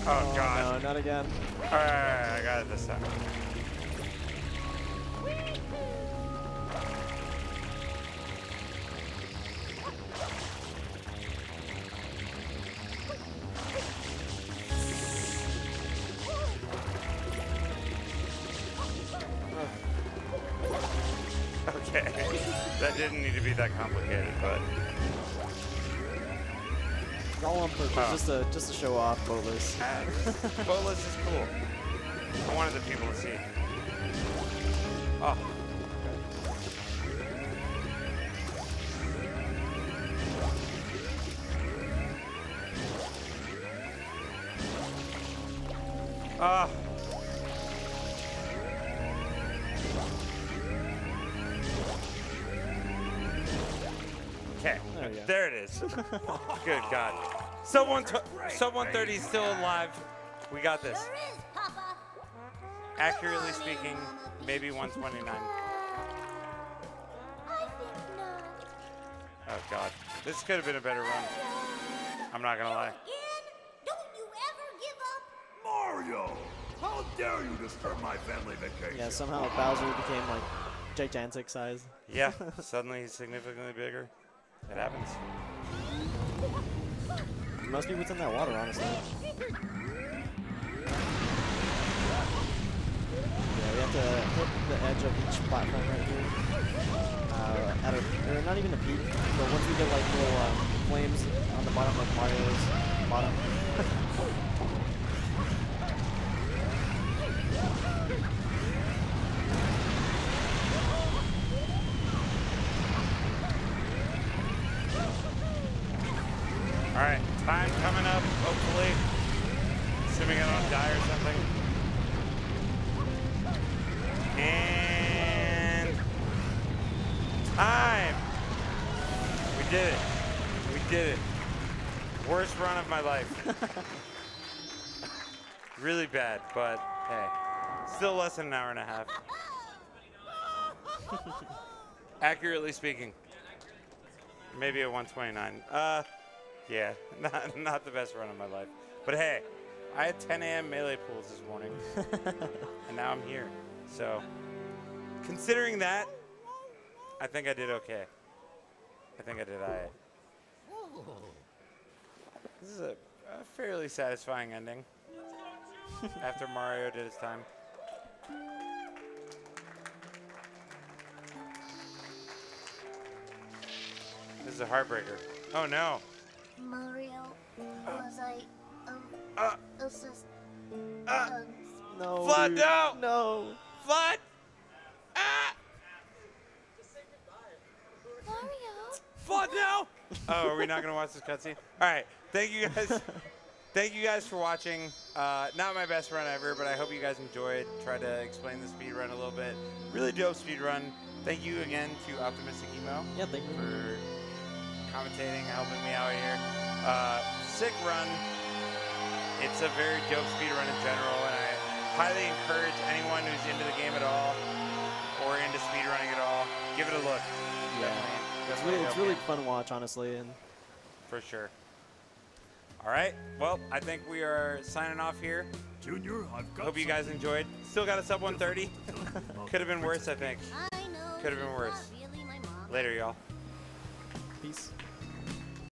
Oh, God. No, not again. All right, I got it this time. Okay, that didn't need to be that complicated, but. All on purpose, just to show off Boatless. Boatless is cool. I wanted the people to see. Oh. Ah. Okay, there it is. Good God. Sub 130 is still alive. We got this. Sure is, Papa. Accurately speaking, maybe 129. I think not. Oh God, this could have been a better run. I'm not gonna lie. Again? Don't you ever give up? Mario! How dare you disturb my family vacation? Yeah, somehow Bowser became like gigantic size. Yeah, suddenly he's significantly bigger. It happens. It must be what's in that water, honestly. Yeah, we have to hit the edge of each platform right here. Or not even a peak, but once we get like little flames on the bottom of Mario's bottom. did it. We did it. Worst run of my life. Really bad, but hey, still less than an hour and a half. Accurately speaking, maybe a 129. Yeah, not the best run of my life. But hey, I had 10 a.m. melee pools this morning, and now I'm here. So, considering that, I think I did okay. I think I did all right. This is a fairly satisfying ending after Mario did his time. This is a heartbreaker. Oh no. Mario, was I assist? No. Flood, dude. no! No. Flood! Ah! Mario? Flood, no! Oh, are we not gonna watch this cutscene? All right, thank you guys. Thank you guys for watching. Not my best run ever, but I hope you guys enjoyed. Tried to explain the speed run a little bit. Really dope speed run. Thank you again to Optimistic Emo. Yeah, thank you. For commentating, helping me out here. Sick run. It's a very dope speed run in general, and I highly encourage anyone who's into the game at all or into speed running at all, give it a look. Yeah. Definitely It's really fun to watch, honestly. And for sure. All right. Well, I think we are signing off here. Junior, I've got Hope you guys enjoyed. Still got a sub 130. Could have been worse, I think. I know. Could have been you're worse. not really my mom. Later, y'all. peace.